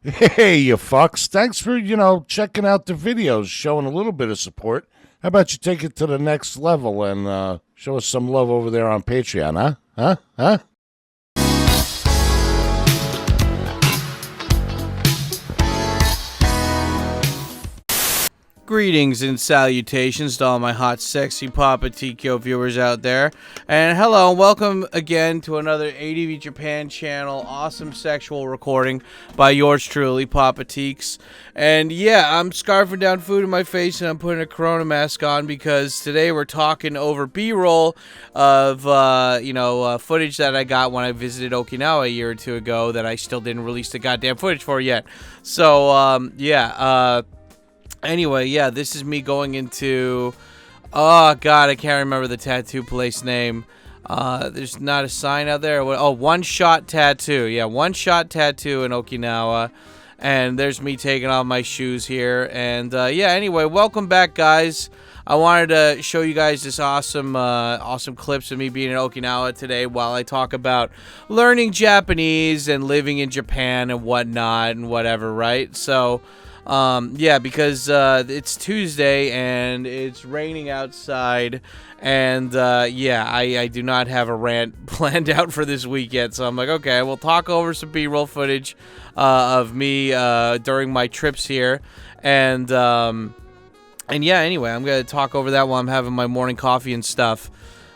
Hey, you fucks. Thanks for, checking out the videos, showing a little bit of support. How about you take it to the next level and show us some love over there on Patreon, huh? Huh? Huh? Greetings and salutations to all my hot, sexy PapaTetsu viewers out there. And hello, and welcome again to another ADVJapan channel, awesome sexual recording by yours truly, PapaTetsu. And yeah, I'm scarfing down food in my face and I'm putting a Corona mask on because today we're talking over B-roll of, footage that I got when I visited Okinawa a year or two ago that I still didn't release the goddamn footage for yet. So, anyway, yeah, this is me going into, oh god, I can't remember the tattoo place name. There's not a sign out there. Oh, One Shot Tattoo. Yeah, One Shot Tattoo in Okinawa. And there's me taking off my shoes here. And anyway, welcome back, guys. I wanted to show you guys this awesome clips of me being in Okinawa today while I talk about learning Japanese and living in Japan and whatnot and whatever, right? So because it's Tuesday and it's raining outside, and I do not have a rant planned out for this week yet, so I'm like, okay, we'll talk over some B-roll footage of me during my trips here, and anyway, I'm gonna talk over that while I'm having my morning coffee and stuff.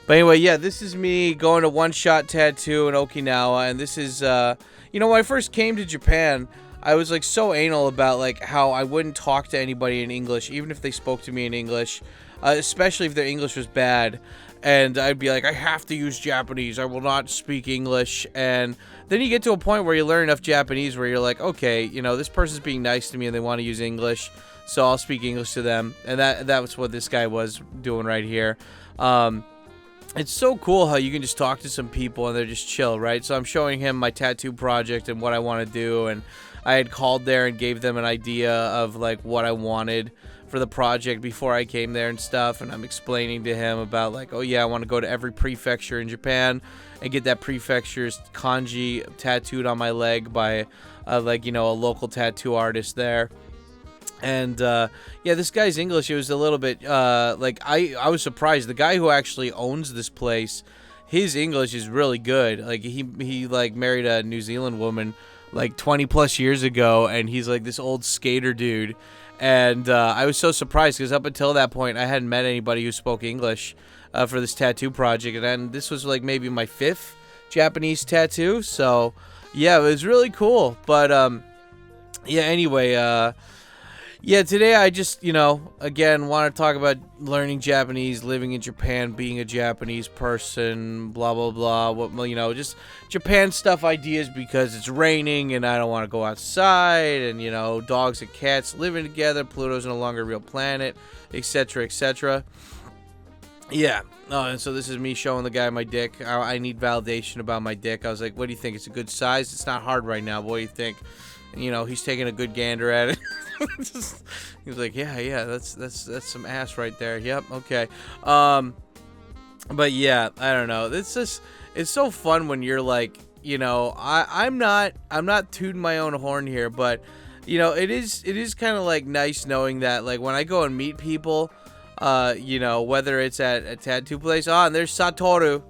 But anyway, yeah, this is me going to One Shot Tattoo in Okinawa, and this is, when I first came to Japan, I was like so anal about like how I wouldn't talk to anybody in English, even if they spoke to me in English, especially if their English was bad. And I'd be like, I have to use Japanese. I will not speak English. And then you get to a point where you learn enough Japanese where you're like, okay, this person's being nice to me and they want to use English, so I'll speak English to them. And that was what this guy was doing right here. It's so cool how you can just talk to some people and they're just chill, right? So I'm showing him my tattoo project and what I want to do, and I had called there and gave them an idea of like what I wanted for the project before I came there and stuff, and I'm explaining to him about like, oh yeah, I want to go to every prefecture in Japan and get that prefecture's kanji tattooed on my leg by a local tattoo artist there. And this guy's English, it was a little bit I was surprised. The guy who actually owns this place, his English is really good. Like he like married a New Zealand woman like 20 plus years ago, and he's like this old skater dude. And I was so surprised because up until that point I hadn't met anybody who spoke English for this tattoo project, and then this was like maybe my 5th Japanese tattoo. So yeah, it was really cool. But today I just, again, want to talk about learning Japanese, living in Japan, being a Japanese person, blah, blah, blah, just Japan stuff ideas because it's raining and I don't want to go outside, and, dogs and cats living together, Pluto's no longer a real planet, etc., etc. Yeah. And so this is me showing the guy my dick. I need validation about my dick. I was like, what do you think? It's a good size? It's not hard right now. What do you think? And, he's taking a good gander at it. He's like, yeah, that's some ass right there. Yep, okay. But yeah, I don't know. It's so fun when you're like, I'm not tooting my own horn here, but it is kind of like nice knowing that like when I go and meet people, whether it's at a tattoo place, and there's Satoru.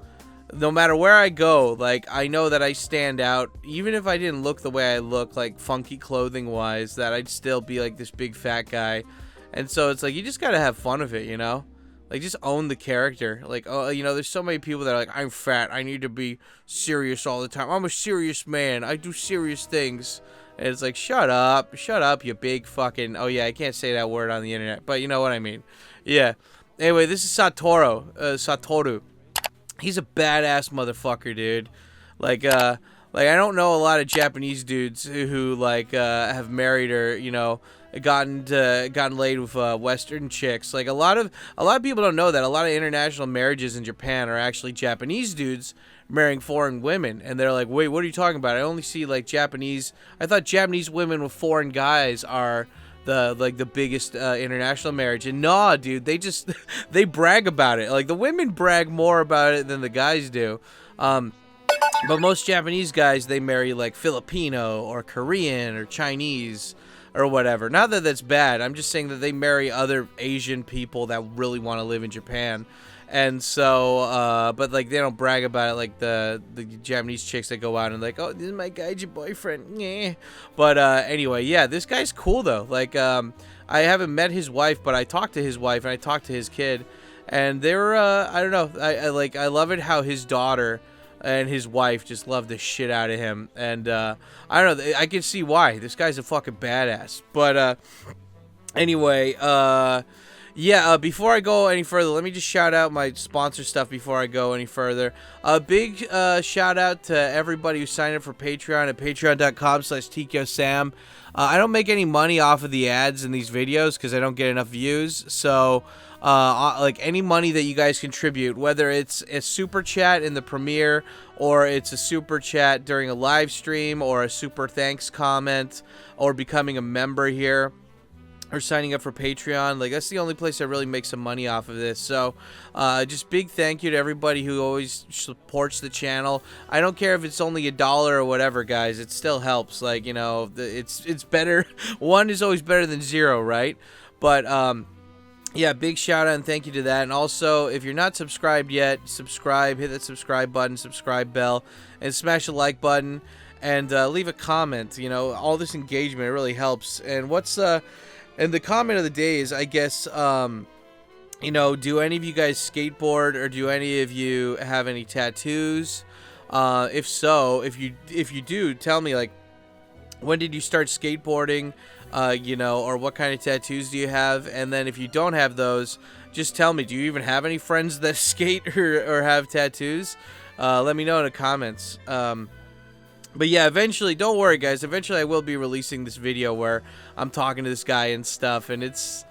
No matter where I go, like, I know that I stand out. Even if I didn't look the way I look, like, funky clothing-wise, that I'd still be, like, this big fat guy. And so it's like, you just gotta have fun of it, Like, just own the character. Like, there's so many people that are like, I'm fat, I need to be serious all the time. I'm a serious man, I do serious things. And it's like, shut up, you big fucking... Oh, yeah, I can't say that word on the internet, but you know what I mean. Yeah. Anyway, this is Satoru. He's a badass motherfucker, dude. Like I don't know a lot of Japanese dudes who have married or gotten laid with Western chicks. Like a lot of people don't know that a lot of international marriages in Japan are actually Japanese dudes marrying foreign women, and they're like, wait, what are you talking about? I only see like Japanese. I thought Japanese women with foreign guys are the biggest international marriage. And nah, dude, they just they brag about it. Like the women brag more about it than the guys do. But most Japanese guys, they marry like Filipino or Korean or Chinese or whatever. Not that that's bad. I'm just saying that they marry other Asian people that really want to live in Japan. And so, but like they don't brag about it like the Japanese chicks that go out and like, oh, this is my gaijin boyfriend. Yeah. But anyway, yeah, this guy's cool though. Like, I haven't met his wife, but I talked to his wife and I talked to his kid, and they were, I don't know, I love it how his daughter and his wife just love the shit out of him, and I don't know, I can see why. This guy's a fucking badass. But anyway, yeah, before I go any further, let me just shout out my sponsor stuff before I go any further. A big shout out to everybody who signed up for Patreon at patreon.com/TkyoSam. I don't make any money off of the ads in these videos because I don't get enough views. So, like any money that you guys contribute, whether it's a super chat in the premiere, or it's a super chat during a live stream, or a super thanks comment, or becoming a member here, or signing up for Patreon, like that's the only place I really make some money off of this. So just big thank you to everybody who always supports the channel. I don't care if it's only $1 or whatever, guys, it still helps. Like, you know, it's better. One is always better than zero, right? But yeah, big shout out and thank you to that. And also, if you're not subscribed yet, subscribe, hit that subscribe button, subscribe bell, and smash the like button, and leave a comment. You know, all this engagement, it really helps. And and the comment of the day is, I guess, you know, do any of you guys skateboard, or do any of you have any tattoos? If so, if you do, tell me, like, when did you start skateboarding? You know, or what kind of tattoos do you have? And then if you don't have those, just tell me, do you even have any friends that skate or have tattoos? Let me know in the comments. But yeah, eventually, don't worry guys, eventually I will be releasing this video where I'm talking to this guy and stuff, and it's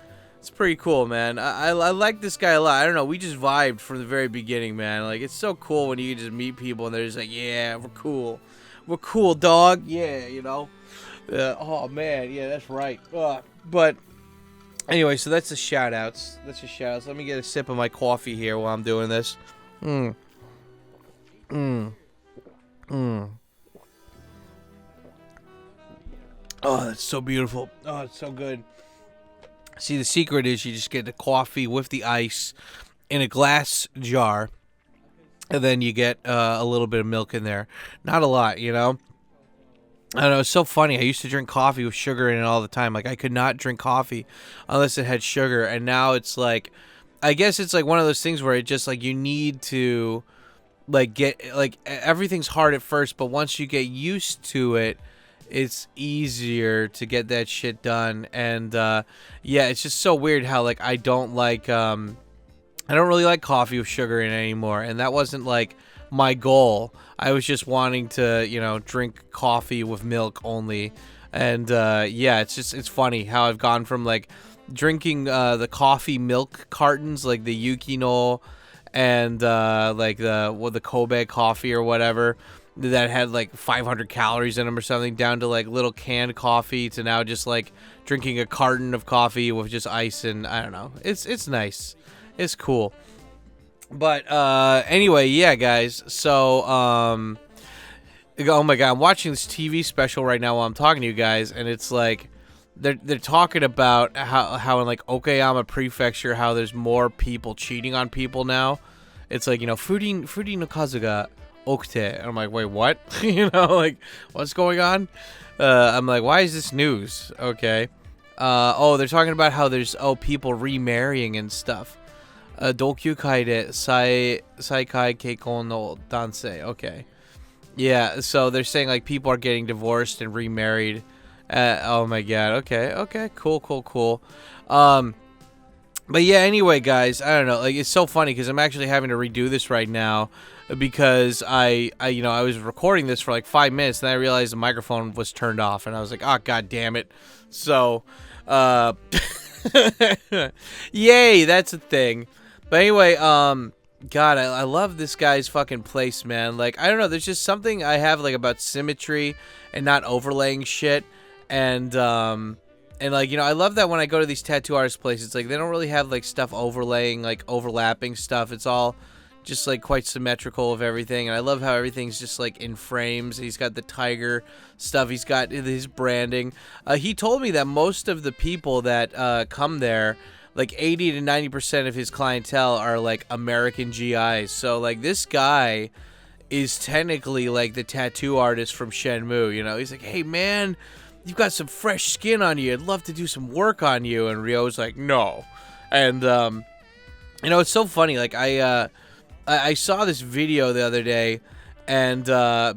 pretty cool, man. I like this guy a lot. I don't know, we just vibed from the very beginning, man. Like, it's so cool when you just meet people and they're just like, yeah, we're cool. We're cool, dog. Yeah, you know. Oh, man, yeah, that's right. But anyway, so that's the shout-outs. That's the shout-outs. Let me get a sip of my coffee here while I'm doing this. Oh, that's so beautiful. Oh, it's so good. See, the secret is you just get the coffee with the ice in a glass jar, and then you get a little bit of milk in there. Not a lot, you know? I don't know, it's so funny. I used to drink coffee with sugar in it all the time. Like, I could not drink coffee unless it had sugar, and now it's like, I guess it's like one of those things where it just, like, you need to, like, get, like, everything's hard at first, but once you get used to it, it's easier to get that shit done. And yeah, it's just so weird how, like, I don't really like coffee with sugar in it anymore, and that wasn't like my goal. I was just wanting to, you know, drink coffee with milk only. And yeah, it's funny how I've gone from, like, drinking the coffee milk cartons, like the Yukino and like the Kobe coffee or whatever, that had like 500 calories in them or something, down to like little canned coffee, to now just like drinking a carton of coffee with just ice. And I don't know, it's nice, it's cool. But anyway, yeah guys, so oh my god, I'm watching this TV special right now while I'm talking to you guys, and it's like they're talking about how in like Okinawa Prefecture, how there's more people cheating on people now. It's like, you know, furi no kazu ga okute. And I'm like, wait, what? You know, like, what's going on? I'm like, why is this news? Okay. Oh, they're talking about how there's, people remarrying and stuff. Dokyukai de saikai keikon no dansei. Okay. Yeah, so they're saying, like, people are getting divorced and remarried. Oh my god. Okay. Cool. But yeah, anyway, guys, I don't know. Like, it's so funny because I'm actually having to redo this right now because I was recording this for like 5 minutes, and then I realized the microphone was turned off, and I was like, oh god damn it. So, yay, that's a thing. But anyway, God, I love this guy's fucking place, man. Like, I don't know, there's just something I have, like, about symmetry and not overlaying shit, and like, you know, I love that when I go to these tattoo artist places, like, they don't really have, like, stuff overlaying, like, overlapping stuff. It's all just like quite symmetrical of everything, and I love how everything's just like in frames. He's got the tiger stuff, he's got his branding. He told me that most of the people that come there, like 80 to 90% of his clientele are like American GIs. So like this guy is technically like the tattoo artist from Shenmue, you know. He's like, hey man, you've got some fresh skin on you, I'd love to do some work on you. And Ryo's like, no. And you know, it's so funny, like I saw this video the other day, and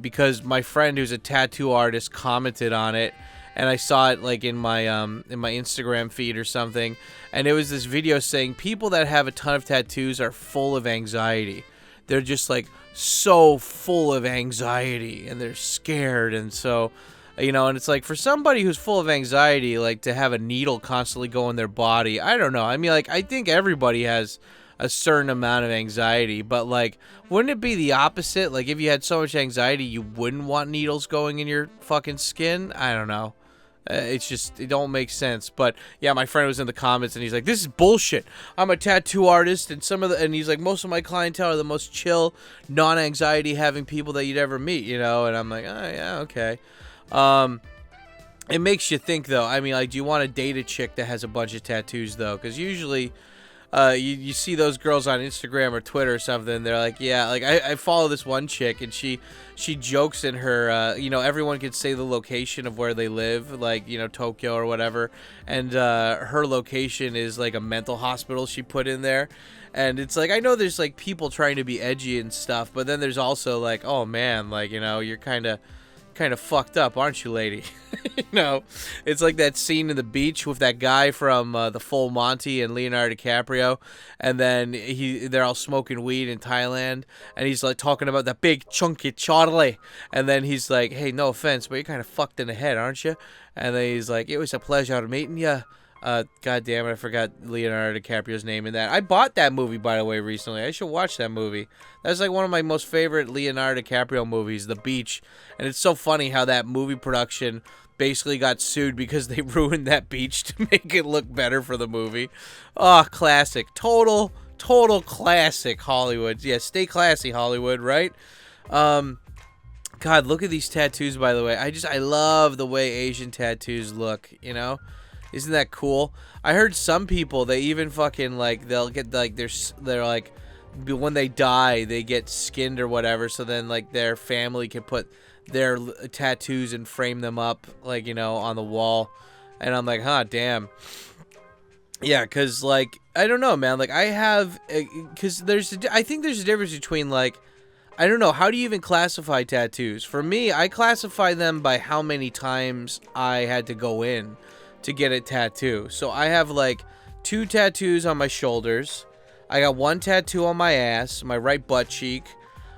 because my friend who's a tattoo artist commented on it, and I saw it like in my Instagram feed or something, and it was this video saying people that have a ton of tattoos are full of anxiety. They're just like so full of anxiety, and they're scared. And so, you know, and it's like for somebody who's full of anxiety, like to have a needle constantly go in their body, I don't know. I mean, like, I think everybody has a certain amount of anxiety, but like, wouldn't it be the opposite? Like, if you had so much anxiety, you wouldn't want needles going in your fucking skin? I don't know. It's just, it don't make sense. But yeah, my friend was in the comments and he's like, this is bullshit. I'm a tattoo artist, and and he's like, most of my clientele are the most chill, non-anxiety having people that you'd ever meet, you know? And I'm like, oh yeah, okay. It makes you think though. I mean, like, do you want to date a chick that has a bunch of tattoos though? Because usually you see those girls on Instagram or Twitter or something, they're like, yeah, like I follow this one chick, and she jokes in her, you know, everyone could say the location of where they live, like, you know, Tokyo or whatever, and her location is like a mental hospital she put in there. And it's like, I know there's like people trying to be edgy and stuff, but then there's also like, oh man, like, you know, you're kind of fucked up, aren't you, lady? You know, it's like that scene in the beach with that guy from the Full Monty and Leonardo DiCaprio, and then they're all smoking weed in Thailand, and he's like talking about the big chunky Charlie, and then he's like, hey, no offense, but you're kind of fucked in the head, aren't you? And then he's like, it was a pleasure meeting you. God damn it, I forgot Leonardo DiCaprio's name in that. I bought that movie, by the way, recently. I should watch that movie. That's like one of my most favorite Leonardo DiCaprio movies, The Beach. And it's so funny how that movie production basically got sued because they ruined that beach to make it look better for the movie. Oh, classic. Total classic Hollywood. Yeah, stay classy, Hollywood, right? God, look at these tattoos, by the way. I love the way Asian tattoos look, you know? Isn't that cool? I heard some people, they even fucking, like, they'll get, like, they're like, when they die, they get skinned or whatever, so then, like, their family can put their tattoos and frame them up, like, you know, on the wall. And I'm like, huh, damn. Yeah, because, like, I don't know, man. Like, I have, because I think there's a difference between, like, I don't know, how do you even classify tattoos? For me, I classify them by how many times I had to go in to get a tattoo. So I have like 2 tattoos on my shoulders. I got 1 tattoo on my ass, my right butt cheek.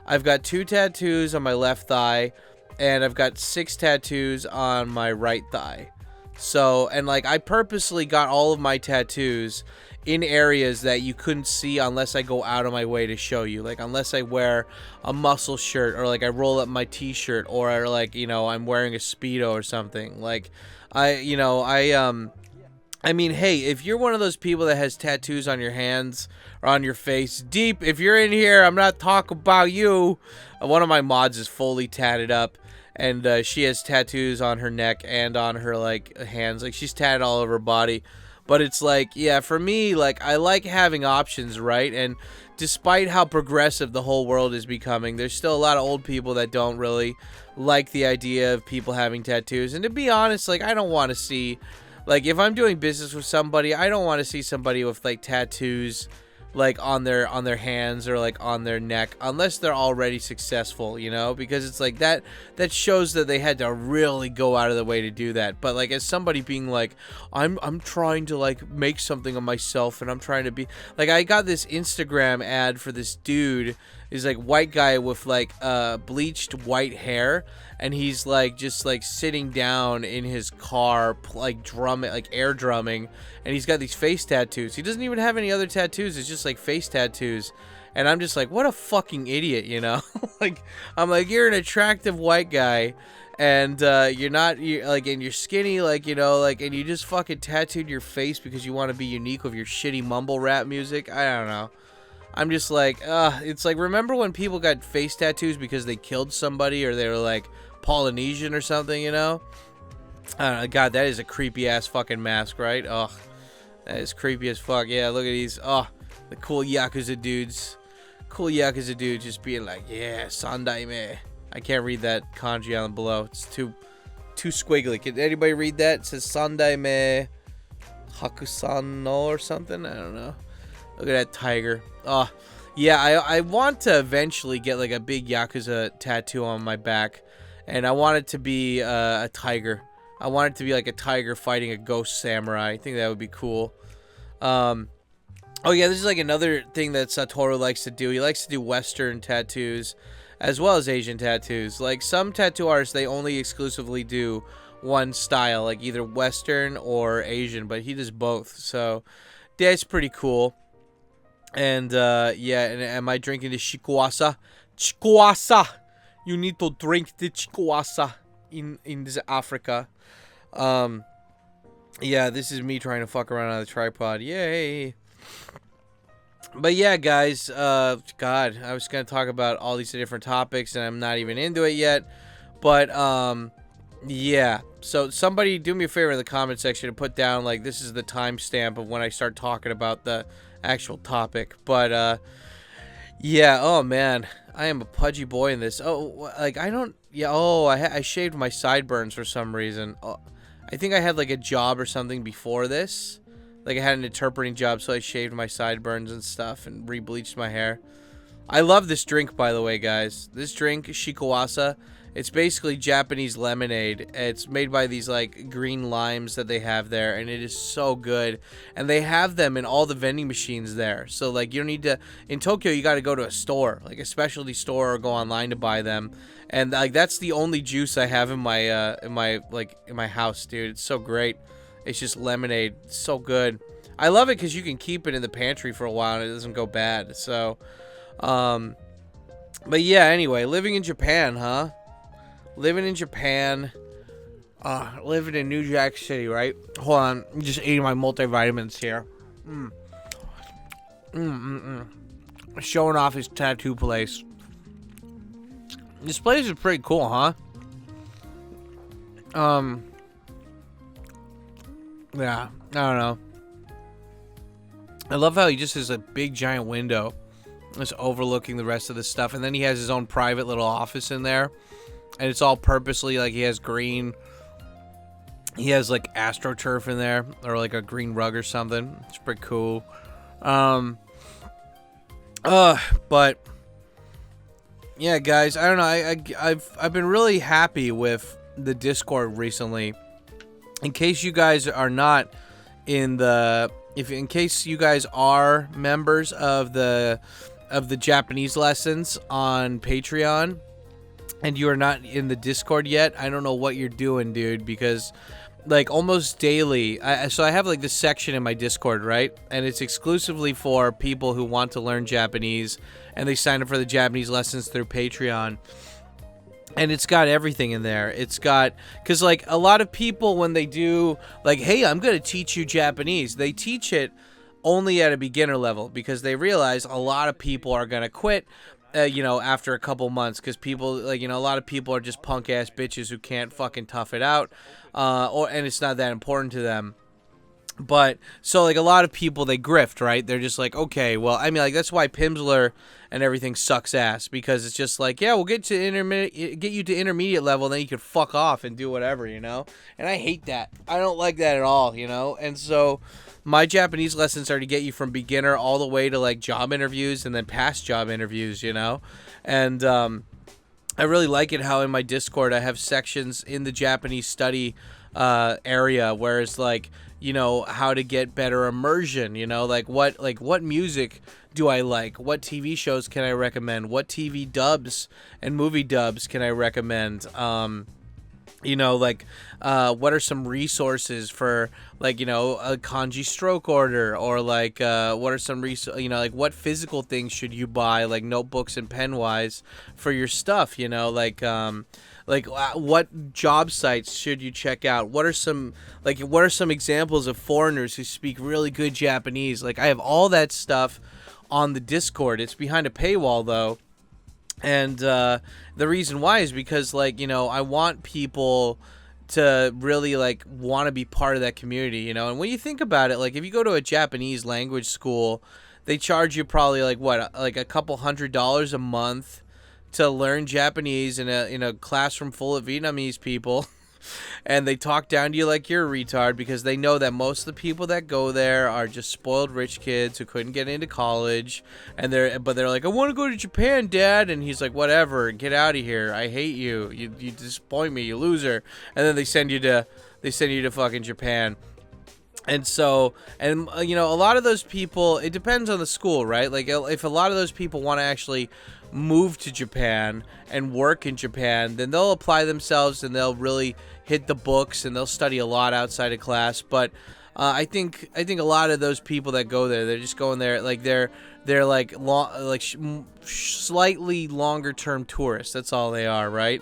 I've got 2 tattoos on my left thigh, and I've got 6 tattoos on my right thigh. So, and like, I purposely got all of my tattoos in areas that you couldn't see unless I go out of my way to show you. Like, unless I wear a muscle shirt, or like I roll up my t-shirt, or like, you know, I'm wearing a Speedo or something. Like, I mean, hey, if you're one of those people that has tattoos on your hands or on your face, Deep, if you're in here, I'm not talking about you. One of my mods is fully tatted up, and she has tattoos on her neck and on her, like, hands. Like, she's tatted all over her body. But it's like, yeah, for me, like, I like having options, right? And despite how progressive the whole world is becoming, there's still a lot of old people that don't really like the idea of people having tattoos. And to be honest, like, I don't want to see, like, if I'm doing business with somebody, I don't want to see somebody with, like, tattoos, like, on their hands or, like, on their neck, unless they're already successful, you know? Because it's like, that shows that they had to really go out of the way to do that. But, like, as somebody being like, I'm trying to, like, make something of myself, and I'm trying to be, like, I got this Instagram ad for this dude. He's like white guy with like bleached white hair, and he's like just like sitting down in his car, like drumming, like air drumming, and he's got these face tattoos. He doesn't even have any other tattoos. It's just like face tattoos. And I'm just like, what a fucking idiot, you know? Like, I'm like, you're an attractive white guy, and you're like, and you're skinny, like, you know, like, and you just fucking tattooed your face because you want to be unique with your shitty mumble rap music. I don't know. I'm just like, it's like, remember when people got face tattoos because they killed somebody or they were like Polynesian or something, you know? I don't know, God, that is a creepy ass fucking mask, right? Ugh, that is creepy as fuck. Yeah, look at these. Oh, the cool Yakuza dudes. Cool Yakuza dudes just being like, yeah, Sandaime. I can't read that kanji on below. It's too squiggly. Can anybody read that? It says Sandaime Hakusan no or something. I don't know. Look at that tiger. Oh, yeah. I want to eventually get like a big Yakuza tattoo on my back, and I want it to be a tiger. I want it to be like a tiger fighting a ghost samurai. I think that would be cool. Oh yeah, this is like another thing that Satoru likes to do. He likes to do Western tattoos as well as Asian tattoos. Like some tattoo artists, they only exclusively do one style, like either Western or Asian, but he does both. So that's pretty cool. And yeah, and am I drinking the Shikuasa? Chikuasa! You need to drink the Chikuasa in this Africa. Yeah, this is me trying to fuck around on the tripod. Yay! But yeah, guys, God, I was going to talk about all these different topics, and I'm not even into it yet. But, yeah. So somebody do me a favor in the comment section to put down, like, this is the timestamp of when I start talking about the actual topic. But, yeah, oh, man. I am a pudgy boy in this. Oh, like, I don't, yeah, oh, I shaved my sideburns for some reason. Oh, I think I had, like, a job or something before this. Like, I had an interpreting job, so I shaved my sideburns and stuff and re-bleached my hair. I love this drink, by the way, guys. This drink, Shikuasa, it's basically Japanese lemonade. It's made by these, like, green limes that they have there, and it is so good. And they have them in all the vending machines there. So, like, you don't need to... In Tokyo, you got to go to a store, like a specialty store, or go online to buy them. And, like, that's the only juice I have in my house, dude. It's so great. It's just lemonade. It's so good. I love it because you can keep it in the pantry for a while and it doesn't go bad. So, but yeah, anyway, living in Japan, huh? Living in Japan. Living in New Jack City, right? Hold on. I'm just eating my multivitamins here. Showing off his tattoo place. This place is pretty cool, huh? Yeah, I don't know. I love how he just has a big giant window that's overlooking the rest of the stuff, and then he has his own private little office in there, and it's all purposely, like, he has green, he has like AstroTurf in there, or like a green rug or something. It's pretty cool. But yeah, guys, I don't know. I've been really happy with the Discord recently. In case you guys are not in case you guys are members of the Japanese lessons on Patreon and you are not in the Discord yet, I don't know what you're doing, dude, because like almost daily, so I have like this section in my Discord, right? And it's exclusively for people who want to learn Japanese and they sign up for the Japanese lessons through Patreon. And it's got everything in there. It's got, because like a lot of people when they do like, hey, I'm going to teach you Japanese, they teach it only at a beginner level because they realize a lot of people are going to quit, you know, after a couple months because people like, you know, a lot of people are just punk ass bitches who can't fucking tough it out, and it's not that important to them. But so like a lot of people, they grift, right? They're just like, okay, well, I mean, like that's why Pimsleur and everything sucks ass because it's just like, yeah, we'll get you to intermediate level, then you can fuck off and do whatever, you know. And I hate that. I don't like that at all, you know. And so my Japanese lessons are to get you from beginner all the way to like job interviews and then past job interviews, you know. And I really like it how in my Discord I have sections in the Japanese study area where it's like, you know, how to get better immersion, you know, like what music do I like? What TV shows can I recommend? What TV dubs and movie dubs can I recommend? You know, like, what are some resources for, like, you know, a kanji stroke order, or like, what are some you know, like, what physical things should you buy, like notebooks and pen wise for your stuff, you know, like, what job sites should you check out? What are some examples of foreigners who speak really good Japanese? Like, I have all that stuff on the Discord. It's behind a paywall though. And the reason why is because, like, you know, I want people to really, like, want to be part of that community, you know. And when you think about it, like, if you go to a Japanese language school, they charge you probably, like, what, like a couple $100 a month to learn Japanese in a classroom full of Vietnamese people. And they talk down to you like you're a retard because they know that most of the people that go there are just spoiled rich kids who couldn't get into college, and they're like, I want to go to Japan, Dad, and he's like, whatever, get out of here, I hate you, you disappoint me, you loser, and then they send you to fucking Japan. And so, and you know, a lot of those people, it depends on the school, right? Like, if a lot of those people want to actually move to Japan and work in Japan, then they'll apply themselves and they'll really hit the books and they'll study a lot outside of class. But I think a lot of those people that go there, they're just going there like they're like slightly longer term tourists. That's all they are, right?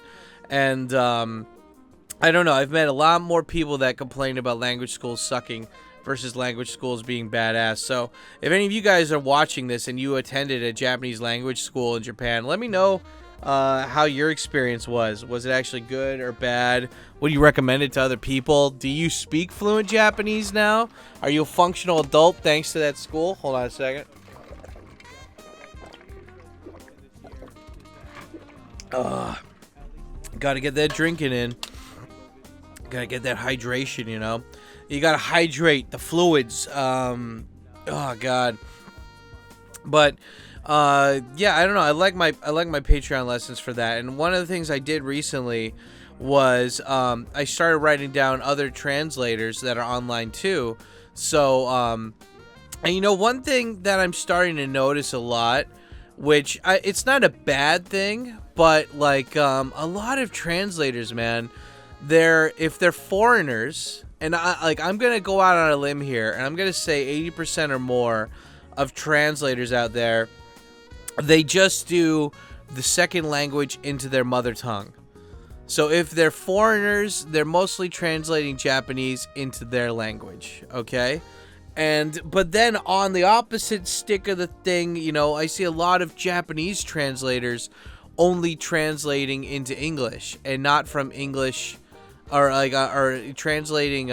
And I don't know. I've met a lot more people that complain about language schools sucking versus language schools being badass. So if any of you guys are watching this and you attended a Japanese language school in Japan, let me know how your experience was. Was it actually good or bad? Would you recommend it to other people? Do you speak fluent Japanese now? Are you a functional adult thanks to that school? Hold on a second. Gotta get that drinking in. Gotta get that hydration, you know. You gotta hydrate the fluids. Oh God. But yeah, I don't know. I like my Patreon lessons for that. And one of the things I did recently was I started writing down other translators that are online too. So and you know, one thing that I'm starting to notice a lot, which it's not a bad thing, but like a lot of translators, man, if they're foreigners, and I'm gonna go out on a limb here, and I'm gonna say 80% or more of translators out there, they just do the second language into their mother tongue. So if they're foreigners, they're mostly translating Japanese into their language, okay? But then on the opposite stick of the thing, you know, I see a lot of Japanese translators only translating into English and not from English, or like or translating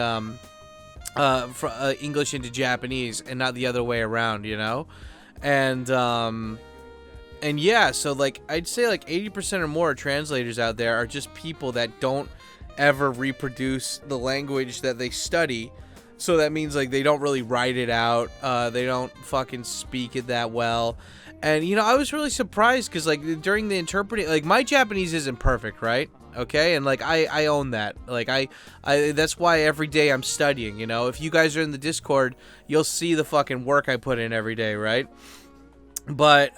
English into Japanese and not the other way around, you know? And yeah, so like I'd say like 80% or more translators out there are just people that don't ever reproduce the language that they study. So that means like they don't really write it out, they don't fucking speak it that well. And you know, I was really surprised because like during the interpreting, like my Japanese isn't perfect, right? Okay, and like I own that. Like I that's why every day I'm studying, you know. If you guys are in the Discord, you'll see the fucking work I put in every day, right? But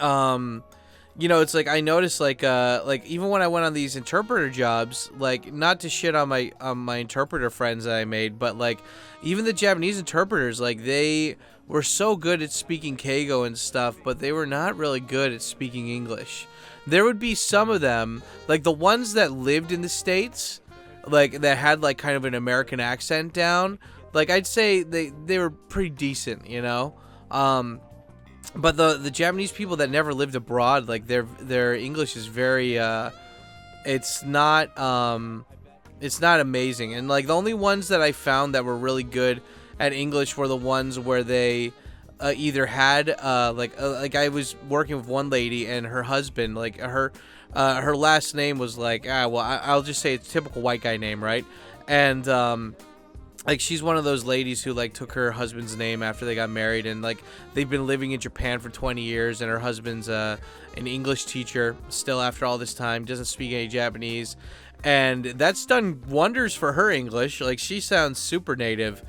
you know, it's like I noticed like even when I went on these interpreter jobs, like not to shit on my interpreter friends that I made, but like even the Japanese interpreters, like they were so good at speaking Keigo and stuff, but they were not really good at speaking English. There would be some of them, like the ones that lived in the States, like that had like kind of an American accent down, like I'd say they were pretty decent, you know. But the Japanese people that never lived abroad, like their English is very it's not amazing. And like the only ones that I found that were really good at English were the ones where they either had like I was working with one lady and her husband, like her last name was like I'll just say it's typical white guy name, right? And like she's one of those ladies who like took her husband's name after they got married, and like they've been living in Japan for 20 years, and her husband's an English teacher still after all this time, doesn't speak any Japanese, and that's done wonders for her English. Like she sounds super native.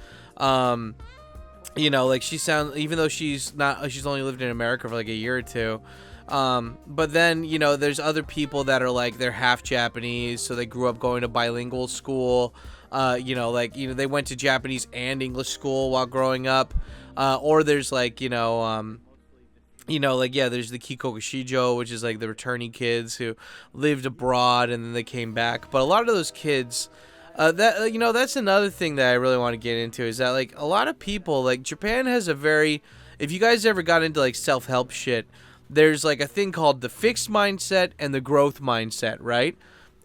You know, like she sounds, even though she's only lived in America for like a year or two. But then, you know, there's other people that are like, they're half Japanese, so they grew up going to bilingual school. You know, like, you know, they went to Japanese and English school while growing up. Or there's like, you know, like, yeah, there's the Kikokushijo, which is like the returning kids who lived abroad and then they came back. But a lot of those kids, that, you know, that's another thing that I really want to get into, is that like a lot of people, like Japan has a very, if you guys ever got into like self-help shit, there's like a thing called the fixed mindset and the growth mindset, right?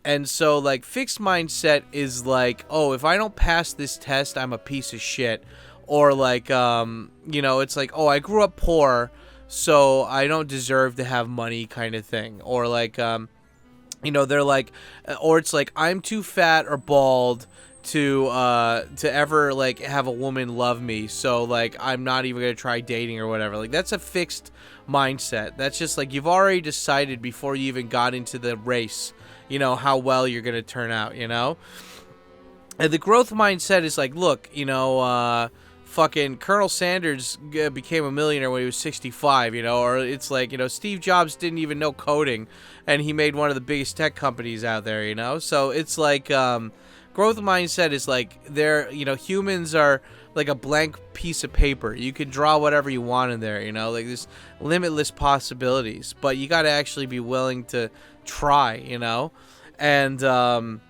And so like fixed mindset is like, oh, if I don't pass this test, I'm a piece of shit. Or like, it's like, oh, I grew up poor, so I don't deserve to have money kind of thing. Or like, they're like, or it's like, I'm too fat or bald to ever like have a woman love me, so like I'm not even gonna try dating or whatever. Like that's a fixed mindset. That's just like you've already decided before you even got into the race, how well you're gonna turn out, And the growth mindset is like, look, fucking Colonel Sanders became a millionaire when he was 65, or it's like, Steve Jobs didn't even know coding and he made one of the biggest tech companies out there, So it's like, growth mindset is like humans are like a blank piece of paper. You can draw whatever you want in there, like there's limitless possibilities, but you got to actually be willing to try, And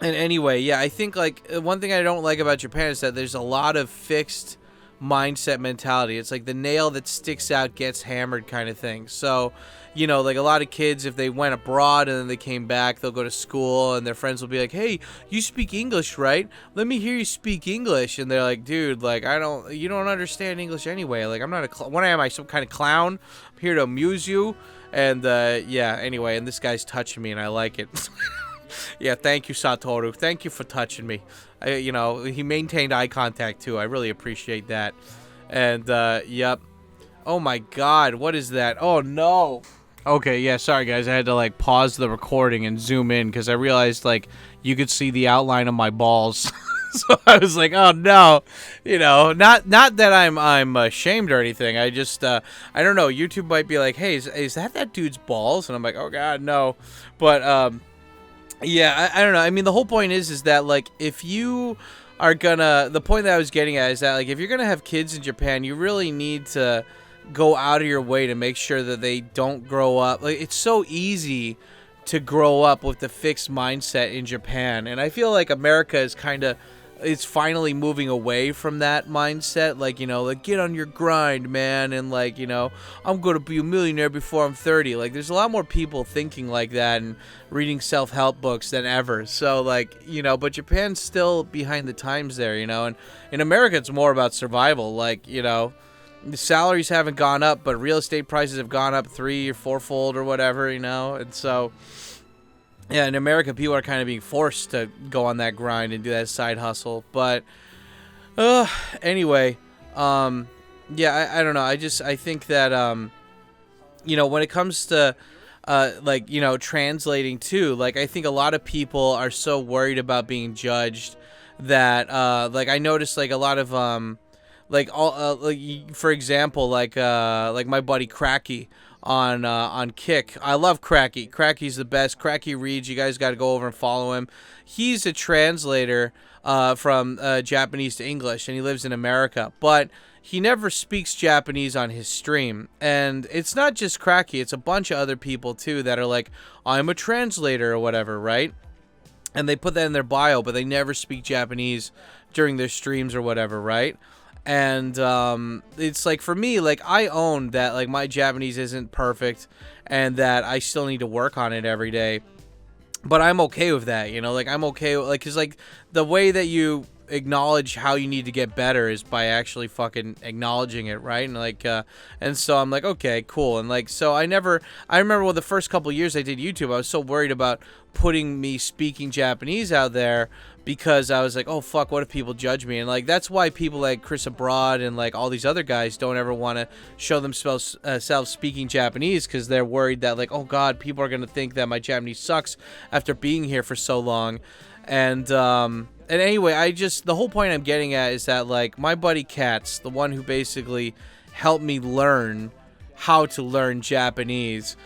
anyway, yeah, I think like one thing I don't like about Japan is that there's a lot of fixed mindset mentality. It's like the nail that sticks out gets hammered kind of thing. So, like a lot of kids, if they went abroad and then they came back, they'll go to school and their friends will be like, hey, you speak English, right? Let me hear you speak English. And they're like, dude, like, you don't understand English anyway. Like, I'm not what am I, some kind of clown? I'm here to amuse you. And, anyway, and this guy's touching me and I like it. Yeah, thank you, Satoru. Thank you for touching me. He maintained eye contact, too. I really appreciate that. And, yep. Oh, my God. What is that? Oh, no. Okay, yeah, sorry, guys. I had to, like, pause the recording and zoom in because I realized, like, you could see the outline of my balls. So I was like, oh, no. Not that I'm ashamed or anything. I just, I don't know. YouTube might be like, hey, is that dude's balls? And I'm like, oh, God, no. But, yeah, I don't know. I mean, the whole point is that, like, if you are gonna... The point that I was getting at is that, like, if you're gonna have kids in Japan, you really need to go out of your way to make sure that they don't grow up. Like, it's so easy to grow up with the fixed mindset in Japan. And I feel like America is kind of... It's finally moving away from that mindset. Like, like, get on your grind, man. And, like, I'm going to be a millionaire before I'm 30. Like, there's a lot more people thinking like that and reading self-help books than ever. So, like, but Japan's still behind the times there, And in America, it's more about survival. Like, the salaries haven't gone up, but real estate prices have gone up 3 or 4-fold or whatever, And so... Yeah, in America, people are kind of being forced to go on that grind and do that side hustle. But, anyway, yeah, I don't know. I think that, when it comes to, translating too, like, I think a lot of people are so worried about being judged that, I noticed, like, a lot of, for example, like my buddy Cracky, on Kick. I love Cracky. Cracky's the best. Cracky reads. You guys got to go over and follow him. He's a translator from Japanese to English, and he lives in America. But he never speaks Japanese on his stream. And it's not just Cracky. It's a bunch of other people, too, that are like, I'm a translator or whatever, right? And they put that in their bio, but they never speak Japanese during their streams or whatever, right? And it's like, for me, like, I own that, like, my Japanese isn't perfect and that I still need to work on it every day. But I'm okay with that, like, I'm okay with, like, because, like, the way that you acknowledge how you need to get better is by actually fucking acknowledging it, right? And, like, and so I'm like, okay, cool. And, like, so I remember the first couple of years I did YouTube, I was so worried about putting me speaking Japanese out there because I was like, oh, fuck, what if people judge me? And, like, that's why people like Chris Abroad and, like, all these other guys don't ever want to show themselves speaking Japanese because they're worried that, like, oh, God, people are going to think that my Japanese sucks after being here for so long. And anyway, the whole point I'm getting at is that, like, my buddy Katz, the one who basically helped me learn how to learn Japanese,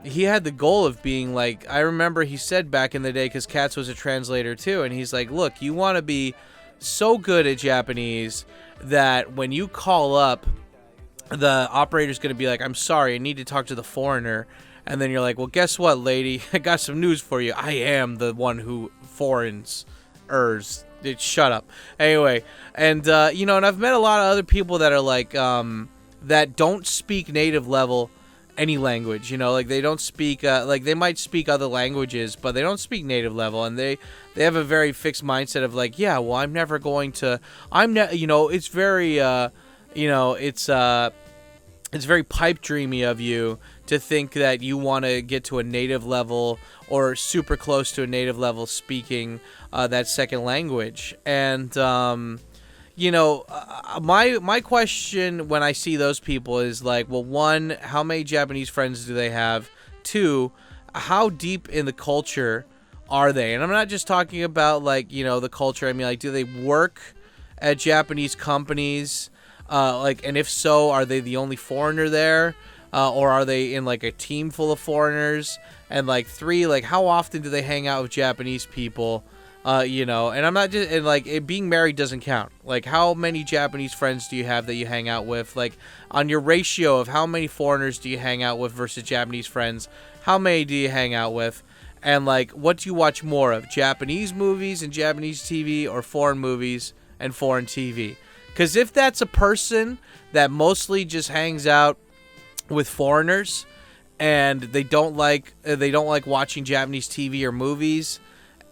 he had the goal of being, like, I remember he said back in the day, because Katz was a translator too, and he's like, look, you want to be so good at Japanese that when you call up, the operator's going to be like, I'm sorry, I need to talk to the foreigner. And then you're like, well, guess what, lady? I got some news for you. I am the one who foreigns. shut up. Anyway, and and I've met a lot of other people that are like that don't speak native level any language, like they don't speak like they might speak other languages, but they don't speak native level, and they have a very fixed mindset of like, yeah, well, I'm never going to, it's very it's very pipe dreamy of you to think that you want to get to a native level or super close to a native level speaking that second language. And my question when I see those people is like, well, one, how many Japanese friends do they have? Two, how deep in the culture are they? And I'm not just talking about like, the culture. I mean, like, do they work at Japanese companies? And if so, are they the only foreigner there? Or are they in like a team full of foreigners? And like three, like how often do they hang out with Japanese people? And I'm not just, and like being married doesn't count. Like how many Japanese friends do you have that you hang out with? Like on your ratio of how many foreigners do you hang out with versus Japanese friends, how many do you hang out with? And like what do you watch more of, Japanese movies and Japanese TV or foreign movies and foreign TV? Because if that's a person that mostly just hangs out with foreigners and they don't like watching Japanese TV or movies,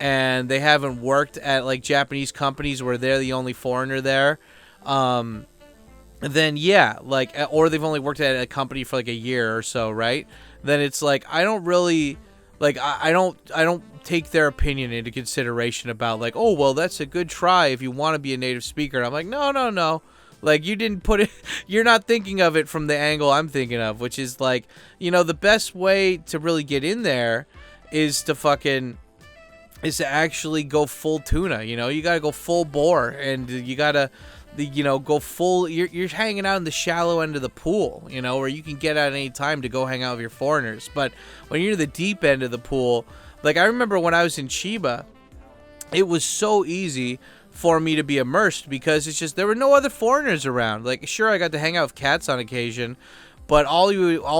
and they haven't worked at like Japanese companies where they're the only foreigner there, then yeah, like, or they've only worked at a company for like a year or so, right? Then it's like I don't really like I don't take their opinion into consideration about like, oh well, that's a good try if you want to be a native speaker. And I'm like, no, like you didn't put it, you're not thinking of it from the angle I'm thinking of, which is like, the best way to really get in there is to actually go full tuna. You gotta go full bore, and you gotta go full. You're hanging out in the shallow end of the pool, where you can get out at any time to go hang out with your foreigners. But when you're in the deep end of the pool, like I remember when I was in Chiba, it was so easy for me to be immersed because it's just there were no other foreigners around. Like sure, I got to hang out with cats on occasion, but all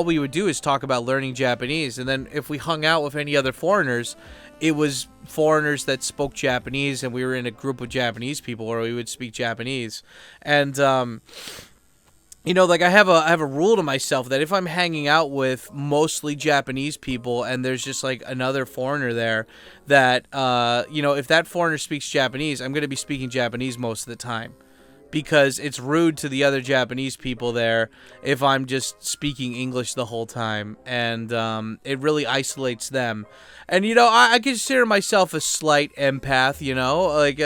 we would do is talk about learning Japanese. And then if we hung out with any other foreigners, it was foreigners that spoke Japanese, and we were in a group of Japanese people where we would speak Japanese. And like I have a rule to myself that if I'm hanging out with mostly Japanese people and there's just like another foreigner there, that if that foreigner speaks Japanese, I'm going to be speaking Japanese most of the time, because it's rude to the other Japanese people there if I'm just speaking English the whole time, and it really isolates them. And I consider myself a slight empath, like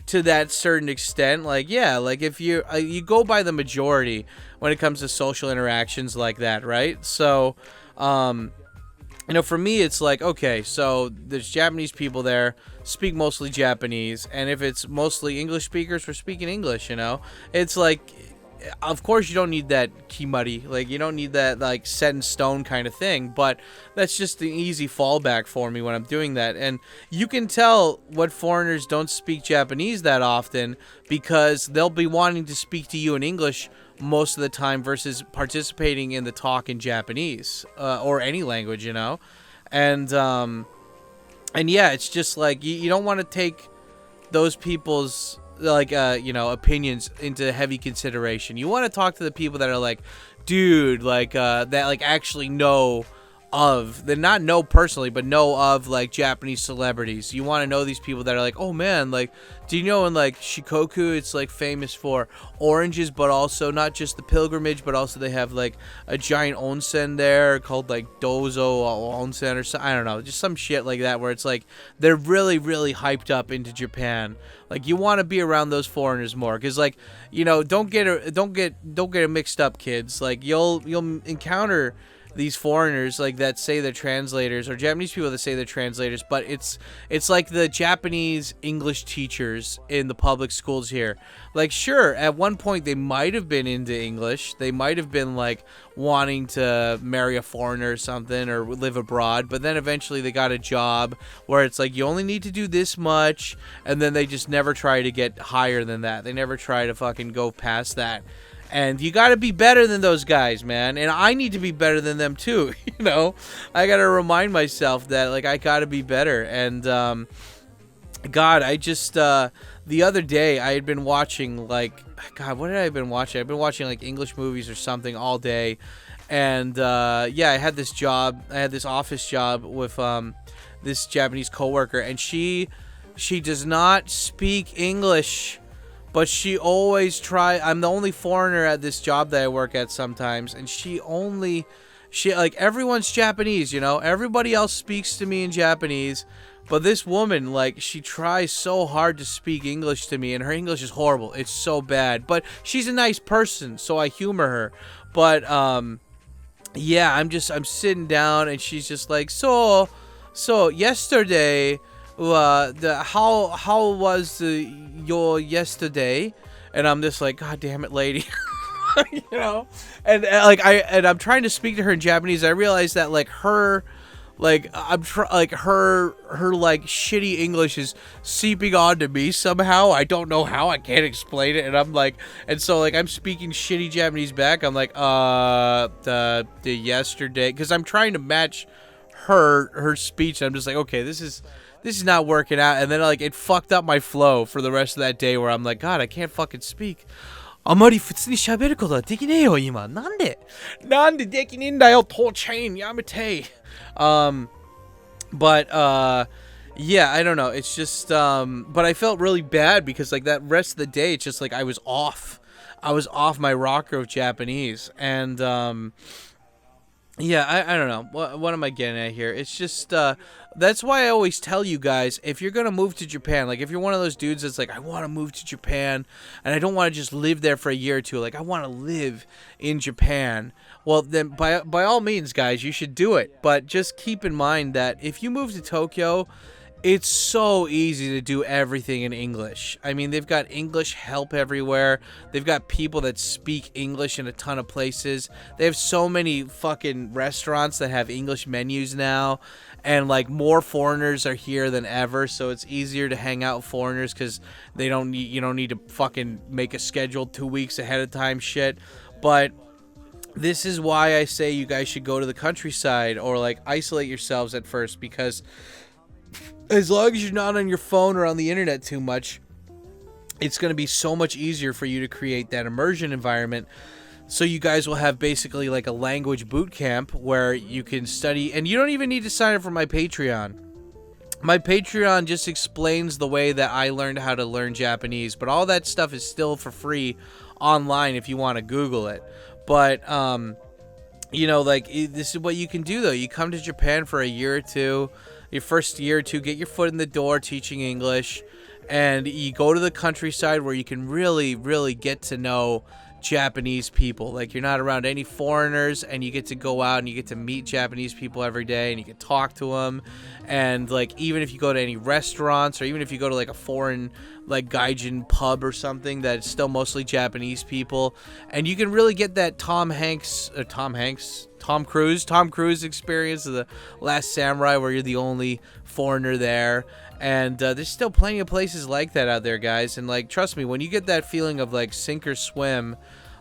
to that certain extent. Like yeah, like if you go by the majority when it comes to social interactions like that, right? So for me it's like, okay, so there's Japanese people there, speak mostly Japanese, and if it's mostly English speakers, we're speaking English. It's like, of course you don't need that kimari, like you don't need that like set in stone kind of thing, but that's just an easy fallback for me when I'm doing that. And you can tell what foreigners don't speak Japanese that often because they'll be wanting to speak to you in English most of the time versus participating in the talk in Japanese or any language, and yeah, it's just like you don't want to take those people's like opinions into heavy consideration. You want to talk to the people that are like, dude, like that like actually know of, they not know personally, but know of like Japanese celebrities. You want to know these people that are like, oh man, like, do you know in like Shikoku it's like famous for oranges, but also not just the pilgrimage, but also they have like a giant onsen there called like Dozo Onsen or something. I don't know, just some shit like that where it's like they're really really hyped up into Japan. Like you want to be around those foreigners more, because like don't get it mixed up, kids. Like you'll encounter these foreigners like that say they're translators, or Japanese people that say they're translators, but it's like the Japanese English teachers in the public schools here. Like sure, at one point they might have been into English, they might have been like wanting to marry a foreigner or something or live abroad, but then eventually they got a job where it's like you only need to do this much, and then they just never try to get higher than that. They never try to fucking go past that. And you got to be better than those guys, man. And I need to be better than them too. I got to remind myself that like I got to be better. And God, I just the other day I had been watching like, God, what had I been watching? I've been watching like English movies or something all day, and yeah, I had this job. I had this office job with this Japanese coworker, and she does not speak English, but she always try. I'm the only foreigner at this job that I work at sometimes, and she like everyone's Japanese, you know. Everybody else speaks to me in Japanese, but this woman, like, she tries so hard to speak English to me, and her English is horrible. It's so bad, but she's a nice person, so I humor her. But yeah, I'm sitting down, and she's just like, so yesterday, how was your yesterday? And I'm just like, God damn it, lady. You know, and I'm trying to speak to her in Japanese. I realize that like her shitty English is seeping onto me somehow. I don't know how. I can't explain it. And I'm like, and so like I'm speaking shitty Japanese back. I'm like, the yesterday, because I'm trying to match her speech. I'm just like, okay, this is not working out. And then like it fucked up my flow for the rest of that day, where I'm like, God, I can't fucking speak. あまり普通に喋ることはできねえよ今。なんでできねえんだよ、トーチェーンやめて。But yeah, I don't know. It's just but I felt really bad because like that rest of the day, it's just like I was off my rocker of Japanese. And yeah, I don't know. What am I getting at here? It's just that's why I always tell you guys, if you're going to move to Japan, like if you're one of those dudes that's like, I want to move to Japan and I don't want to just live there for a year or two, like I want to live in Japan, well then by all means, guys, you should do it. But just keep in mind that if you move to Tokyo, it's so easy to do everything in English. I mean, they've got English help everywhere. They've got people that speak English in a ton of places. They have so many fucking restaurants that have English menus now. And, like, more foreigners are here than ever, so it's easier to hang out with foreigners because you don't need to fucking make a schedule 2 weeks ahead of time shit. But this is why I say you guys should go to the countryside or, like, isolate yourselves at first, because as long as you're not on your phone or on the internet too much, it's going to be so much easier for you to create that immersion environment. So you guys will have basically like a language boot camp where you can study, and you don't even need to sign up for my Patreon. My Patreon just explains the way that I learned how to learn Japanese, but all that stuff is still for free online if you want to Google it. But, you know, like, this is what you can do, though. You come to Japan for a year or two, your first year or two, get your foot in the door teaching English, and you go to the countryside where you can really, really get to know Japanese people. Like, you're not around any foreigners, and you get to go out and you get to meet Japanese people every day, and you can talk to them. And like, even if you go to any restaurants, or even if you go to like a foreign like gaijin pub or something that's still mostly Japanese people, and you can really get that Tom Cruise experience of The Last Samurai, where you're the only foreigner there. And there's still plenty of places like that out there, guys. And like, trust me, when you get that feeling of like sink or swim,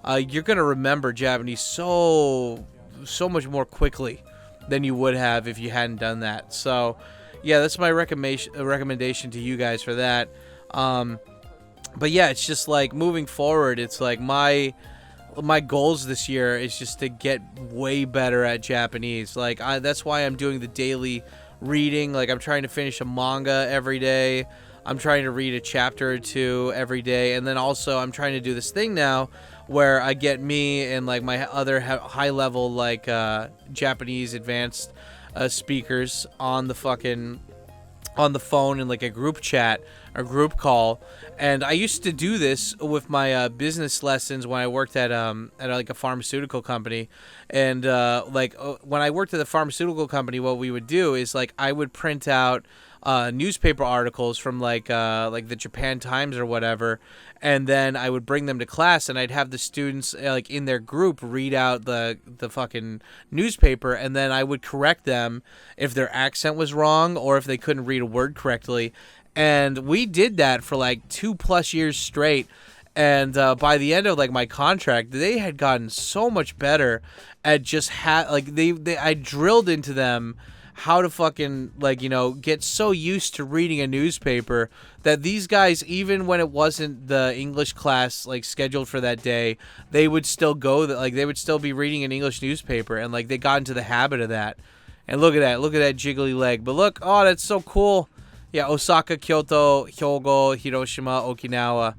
you're gonna remember Japanese so much more quickly than you would have if you hadn't done that. So yeah, that's my recommendation to you guys for that. But yeah, it's just like moving forward, it's like my goals this year is just to get way better at Japanese. Like, that's why I'm doing the daily reading. Like, I'm trying to finish a manga every day. I'm trying to read a chapter or two every day. And then also I'm trying to do this thing now where I get me and like my other high level like Japanese advanced speakers on the phone in like a group chat or group call. And I used to do this with my business lessons when I worked at like a pharmaceutical company. And when I worked at the pharmaceutical company, what we would do is like I would print out newspaper articles from like the Japan Times or whatever, and then I would bring them to class, and I'd have the students like in their group read out the fucking newspaper, and then I would correct them if their accent was wrong or if they couldn't read a word correctly. And we did that for like 2+ years straight. And by the end of like my contract, they had gotten so much better at just I drilled into them how to fucking, like, get so used to reading a newspaper that these guys, even when it wasn't the English class, like, scheduled for that day, they would still they would still be reading an English newspaper, and, like, they got into the habit of that. And look at that jiggly leg. But look, oh, that's so cool. Yeah, Osaka, Kyoto, Hyogo, Hiroshima, Okinawa.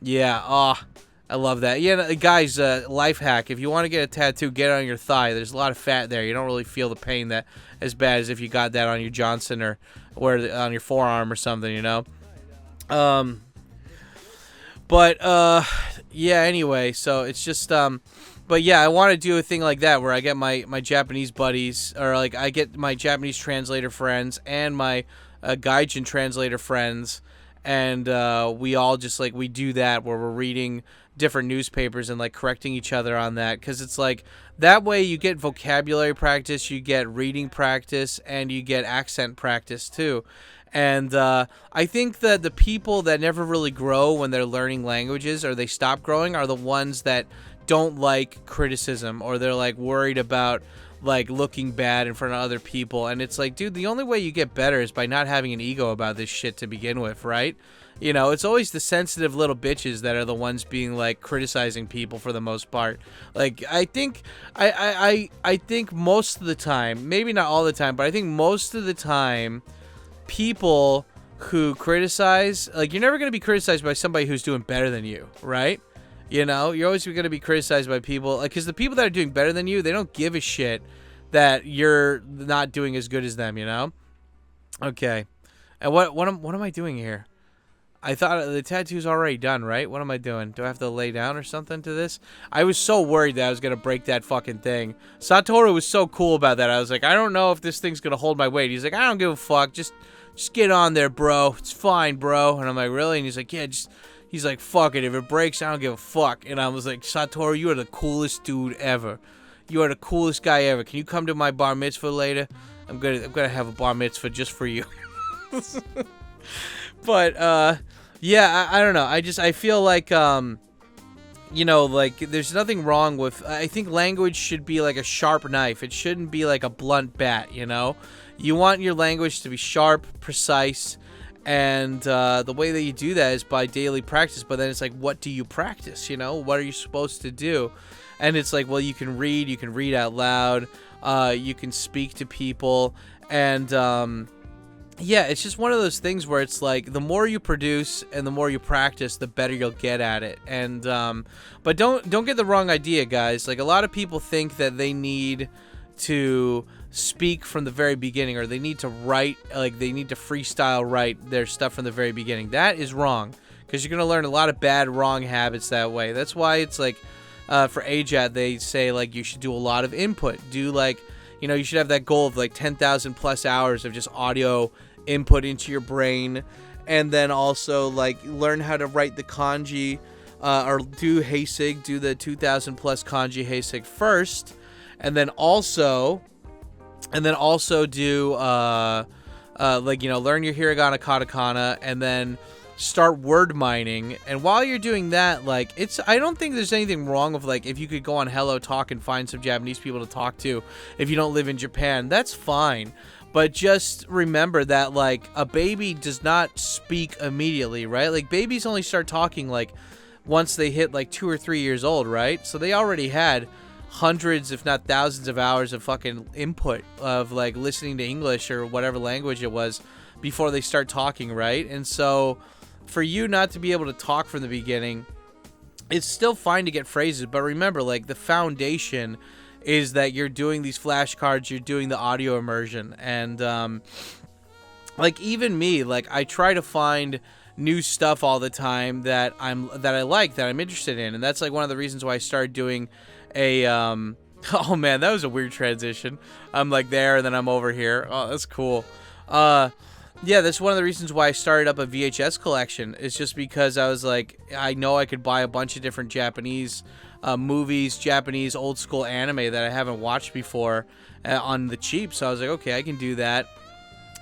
Yeah, I love that. Yeah, guys, life hack. If you want to get a tattoo, get it on your thigh. There's a lot of fat there. You don't really feel the pain that as bad as if you got that on your Johnson or on your forearm or something, yeah, anyway, so it's just, but yeah, I want to do a thing like that where I get my Japanese buddies, or like I get my Japanese translator friends and my Gaijin translator friends, and we all just like, we do that where we're reading different newspapers and like correcting each other on that, because it's like that way you get vocabulary practice, you get reading practice, and you get accent practice too. And I think that the people that never really grow when they're learning languages, or they stop growing, are the ones that don't like criticism, or they're like worried about like looking bad in front of other people. And it's like, dude, the only way you get better is by not having an ego about this shit to begin with, right? It's always the sensitive little bitches that are the ones being like criticizing people for the most part. Like, I think I think most of the time, maybe not all the time, but I think most of the time, people who criticize, like, you're never going to be criticized by somebody who's doing better than you, right? You're always going to be criticized by people, like, because the people that are doing better than you, they don't give a shit that you're not doing as good as them, Okay. And what am I doing here? I thought the tattoo's already done, right? What am I doing? Do I have to lay down or something to this? I was so worried that I was going to break that fucking thing. Satoru was so cool about that. I was like, I don't know if this thing's going to hold my weight. He's like, I don't give a fuck. Just get on there, bro. It's fine, bro. And I'm like, really? And he's like, yeah, he's like, fuck it. If it breaks, I don't give a fuck. And I was like, Satoru, you are the coolest dude ever. You are the coolest guy ever. Can you come to my bar mitzvah later? I'm gonna have a bar mitzvah just for you. But, yeah, I don't know. I feel like, like, there's nothing wrong with, I think language should be like a sharp knife. It shouldn't be like a blunt bat, You want your language to be sharp, precise, and the way that you do that is by daily practice. But then it's like, what do you practice, What are you supposed to do? And it's like, well, you can read out loud, you can speak to people, and, yeah, it's just one of those things where it's like the more you produce and the more you practice, the better you'll get at it. And but don't get the wrong idea, guys. Like, a lot of people think that they need to speak from the very beginning, or they need to write, like they need to freestyle write their stuff from the very beginning. That is wrong, because you're going to learn a lot of bad, wrong habits that way. That's why it's like for ADVJapan, they say like you should do a lot of input. Do like, you should have that goal of like 10,000 plus hours of just audio input into your brain, and then also like learn how to write the kanji, or do heisig, do the 2,000 plus kanji heisig first, and then also do like learn your hiragana, katakana, and then start word mining. And while you're doing that, like, I don't think there's anything wrong with like if you could go on Hello Talk and find some Japanese people to talk to if you don't live in Japan. That's fine. But just remember that, like, a baby does not speak immediately, right? Like, babies only start talking, like, once they hit, like, 2 or 3 years old, right? So they already had hundreds, if not thousands of hours of fucking input of, like, listening to English or whatever language it was before they start talking, right? And so for you not to be able to talk from the beginning, it's still fine to get phrases. But remember, like, the foundation is that you're doing these flashcards, you're doing the audio immersion. And like, even me, like, I try to find new stuff all the time that I like, that I'm interested in. And that's like one of the reasons why I started doing a oh man, that was a weird transition. I'm like there and then I'm over here. Oh, that's cool. Yeah, that's one of the reasons why I started up a VHS collection. It's just because I was like, I know I could buy a bunch of different Japanese movies, Japanese old school anime that I haven't watched before on the cheap. So I was like, okay, I can do that.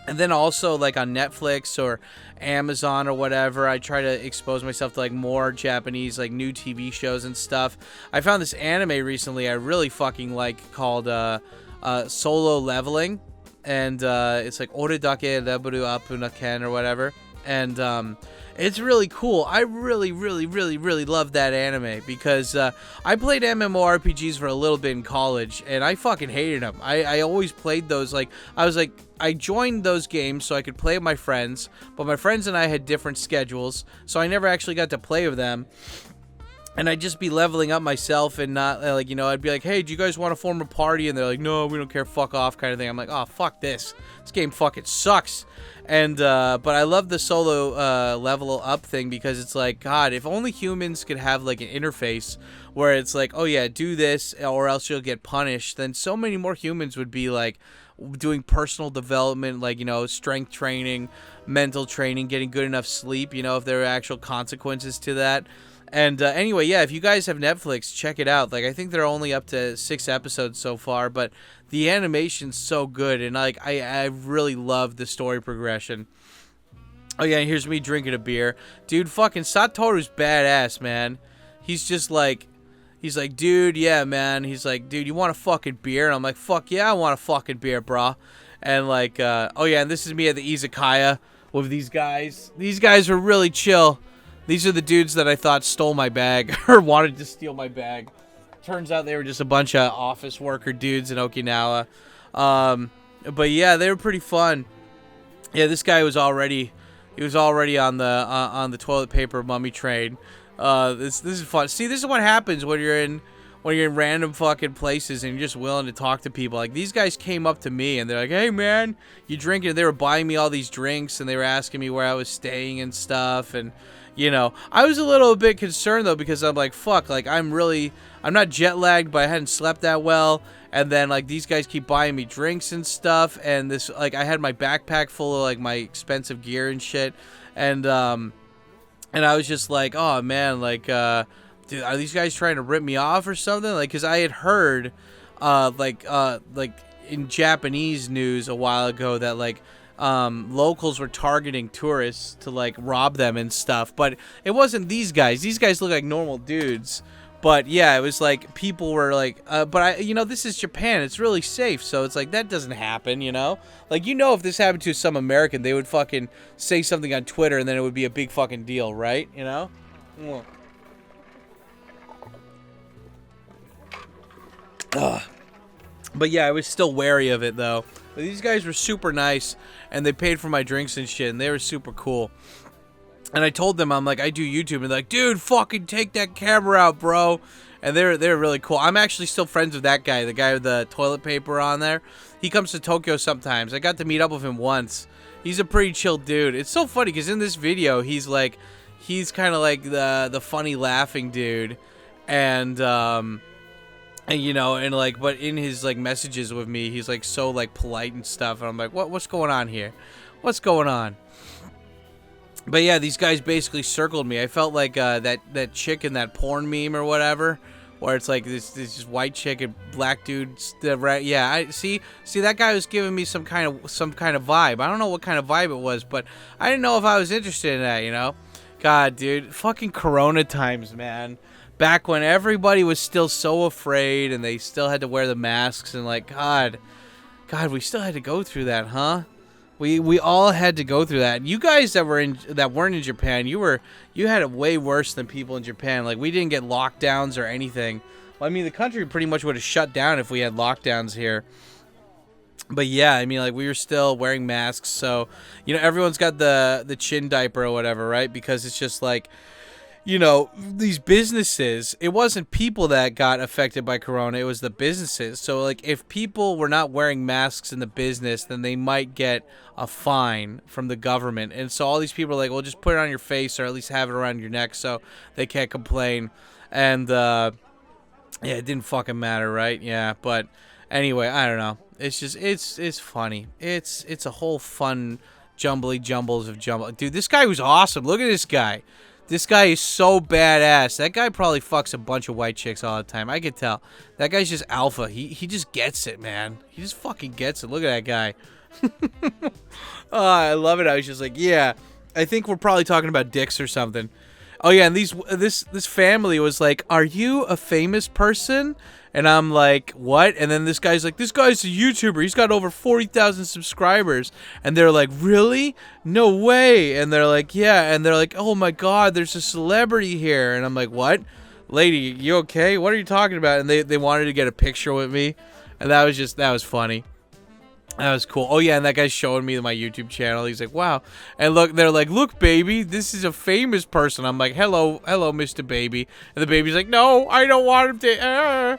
And then also, like, on Netflix or Amazon or whatever, I try to expose myself to like more Japanese, like, new TV shows and stuff. I found this anime recently I really fucking like called Solo Leveling. and it's like Oredake Reburu Apunaken or whatever, and it's really cool. I really love that anime because I played MMORPGs for a little bit in college, and I fucking hated them. I always played those, like, I joined those games so I could play with my friends, but my friends and I had different schedules, so I never actually got to play with them. And I'd just be leveling up myself and not, like, you know, I'd be like, hey, do you guys want to form a party? And they're like, no, we don't care, fuck off, kind of thing. I'm like, oh, fuck this. This game fucking sucks. And, but I love the solo level up thing because it's like, God, if only humans could have, like, an interface where it's like, oh, yeah, do this or else you'll get punished, then so many more humans would be, like, doing personal development, like, you know, strength training, mental training, getting good enough sleep, you know, if there are actual consequences to that. And anyway, yeah, if you guys have Netflix, check it out. Like, I think they're only up to 6 episodes so far, but the animation's so good, and like I really love the story progression. Oh yeah, and here's me drinking a beer. Dude, fucking Satoru's badass, man. He's just like, he's like, dude, yeah, man. He's like, dude, you want a fucking beer? And I'm like, fuck yeah, I want a fucking beer, brah. And like, oh yeah, and this is me at the izakaya with these guys. These guys are really chill. These are the dudes that I thought stole my bag or wanted to steal my bag. Turns out they were just a bunch of office worker dudes in Okinawa. But yeah, they were pretty fun. Yeah, this guy was already on the toilet paper mummy train. This is fun. See, this is what happens when you're in random fucking places and you're just willing to talk to people. Like, these guys came up to me and they're like, hey man, you drinking? They were buying me all these drinks and they were asking me where I was staying and stuff. And you know, I was a little bit concerned though because I'm like, fuck, like I'm not jet lagged, but I hadn't slept that well. And then like these guys keep buying me drinks and stuff, and this, like, I had my backpack full of like my expensive gear and shit, and I was just like, oh man, like, dude, are these guys trying to rip me off or something? Like, cause I had heard, like in Japanese news a while ago that like, locals were targeting tourists to like rob them and stuff, but it wasn't these guys. These guys look like normal dudes. But yeah, it was like people were like, but you know, this is Japan. It's really safe. So it's like, that doesn't happen, you know? Like, you know, if this happened to some American, they would fucking say something on Twitter and then it would be a big fucking deal, right? You know? Ugh. But yeah, I was still wary of it though. But these guys were super nice and they paid for my drinks and shit and they were super cool. And I told them, I'm like, I do YouTube, and they're like, dude, fucking take that camera out, bro. And they're really cool. I'm actually still friends with that guy, the guy with the toilet paper on there. He comes to Tokyo sometimes. I got to meet up with him once. He's a pretty chill dude. It's so funny because in this video, he's kind of like the funny laughing dude, and you know, and like, but in his like messages with me, he's like so like polite and stuff. And I'm like, what's going on here? What's going on? But yeah, these guys basically circled me. I felt like that chick in that porn meme or whatever, where it's like this just white chick and black dude. Right? Yeah, I see that guy was giving me some kind of vibe. I don't know what kind of vibe it was, but I didn't know if I was interested in that. You know, God, dude, fucking Corona times, man. Back when everybody was still so afraid and they still had to wear the masks and like, God, we still had to go through that, huh? We all had to go through that. You guys that weren't in Japan, you had it way worse than people in Japan. Like, we didn't get lockdowns or anything. Well, I mean, the country pretty much would have shut down if we had lockdowns here. But yeah, I mean, like, we were still wearing masks. So, you know, everyone's got the chin diaper or whatever, right? Because it's just like, you know, these businesses, it wasn't people that got affected by Corona, it was the businesses. So, like, if people were not wearing masks in the business, then they might get a fine from the government. And so all these people are like, well, just put it on your face or at least have it around your neck so they can't complain. And, yeah, it didn't fucking matter, right? Yeah, but anyway, I don't know. It's just, it's funny. It's a whole fun jumbles of jumble. Dude, this guy was awesome. Look at this guy. This guy is so badass. That guy probably fucks a bunch of white chicks all the time. I could tell. That guy's just alpha. He just gets it, man. He just fucking gets it. Look at that guy. Oh, I love it. I was just like, yeah, I think we're probably talking about dicks or something. Oh yeah, and this family was like, "Are you a famous person?" And I'm like, "What?" And then this guy's like, "This guy's a YouTuber. He's got over 40,000 subscribers." And they're like, "Really? No way." And they're like, "Yeah." And they're like, "Oh my God, there's a celebrity here." And I'm like, "What? Lady, you okay? What are you talking about?" And they wanted to get a picture with me, and that was funny. That was cool. Oh yeah, and that guy's showing me my YouTube channel. He's like, "Wow." And look, they're like, "Look, baby, this is a famous person." I'm like, "Hello, Mr. Baby." And the baby's like, "No, I don't want him to."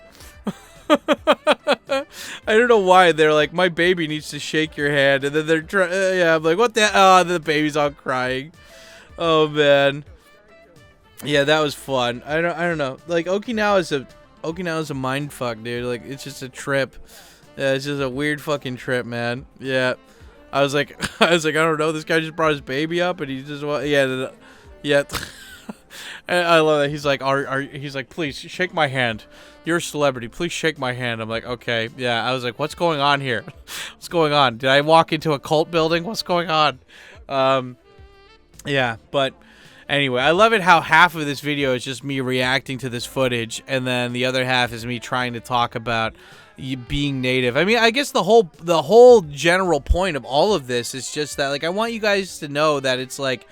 I don't know why. They're like, "My baby needs to shake your hand," and then they're yeah. I'm like, "What the?" Oh, the baby's all crying. Oh man. Yeah, that was fun. I don't know. Like Okinawa's a mind fuck, dude. Like it's just a trip. Yeah, it's just a weird fucking trip, man. Yeah. I was like, I don't know. This guy just brought his baby up, and he just, yeah. And I love that. He's like, he's like, "Please shake my hand. You're a celebrity. Please shake my hand." I'm like, okay, yeah. I was like, what's going on here? What's going on? Did I walk into a cult building? What's going on? Yeah, but anyway, I love it how half of this video is just me reacting to this footage, and then the other half is me trying to talk about being native. I mean, I guess the whole general point of all of this is just that, like, I want you guys to know that it's like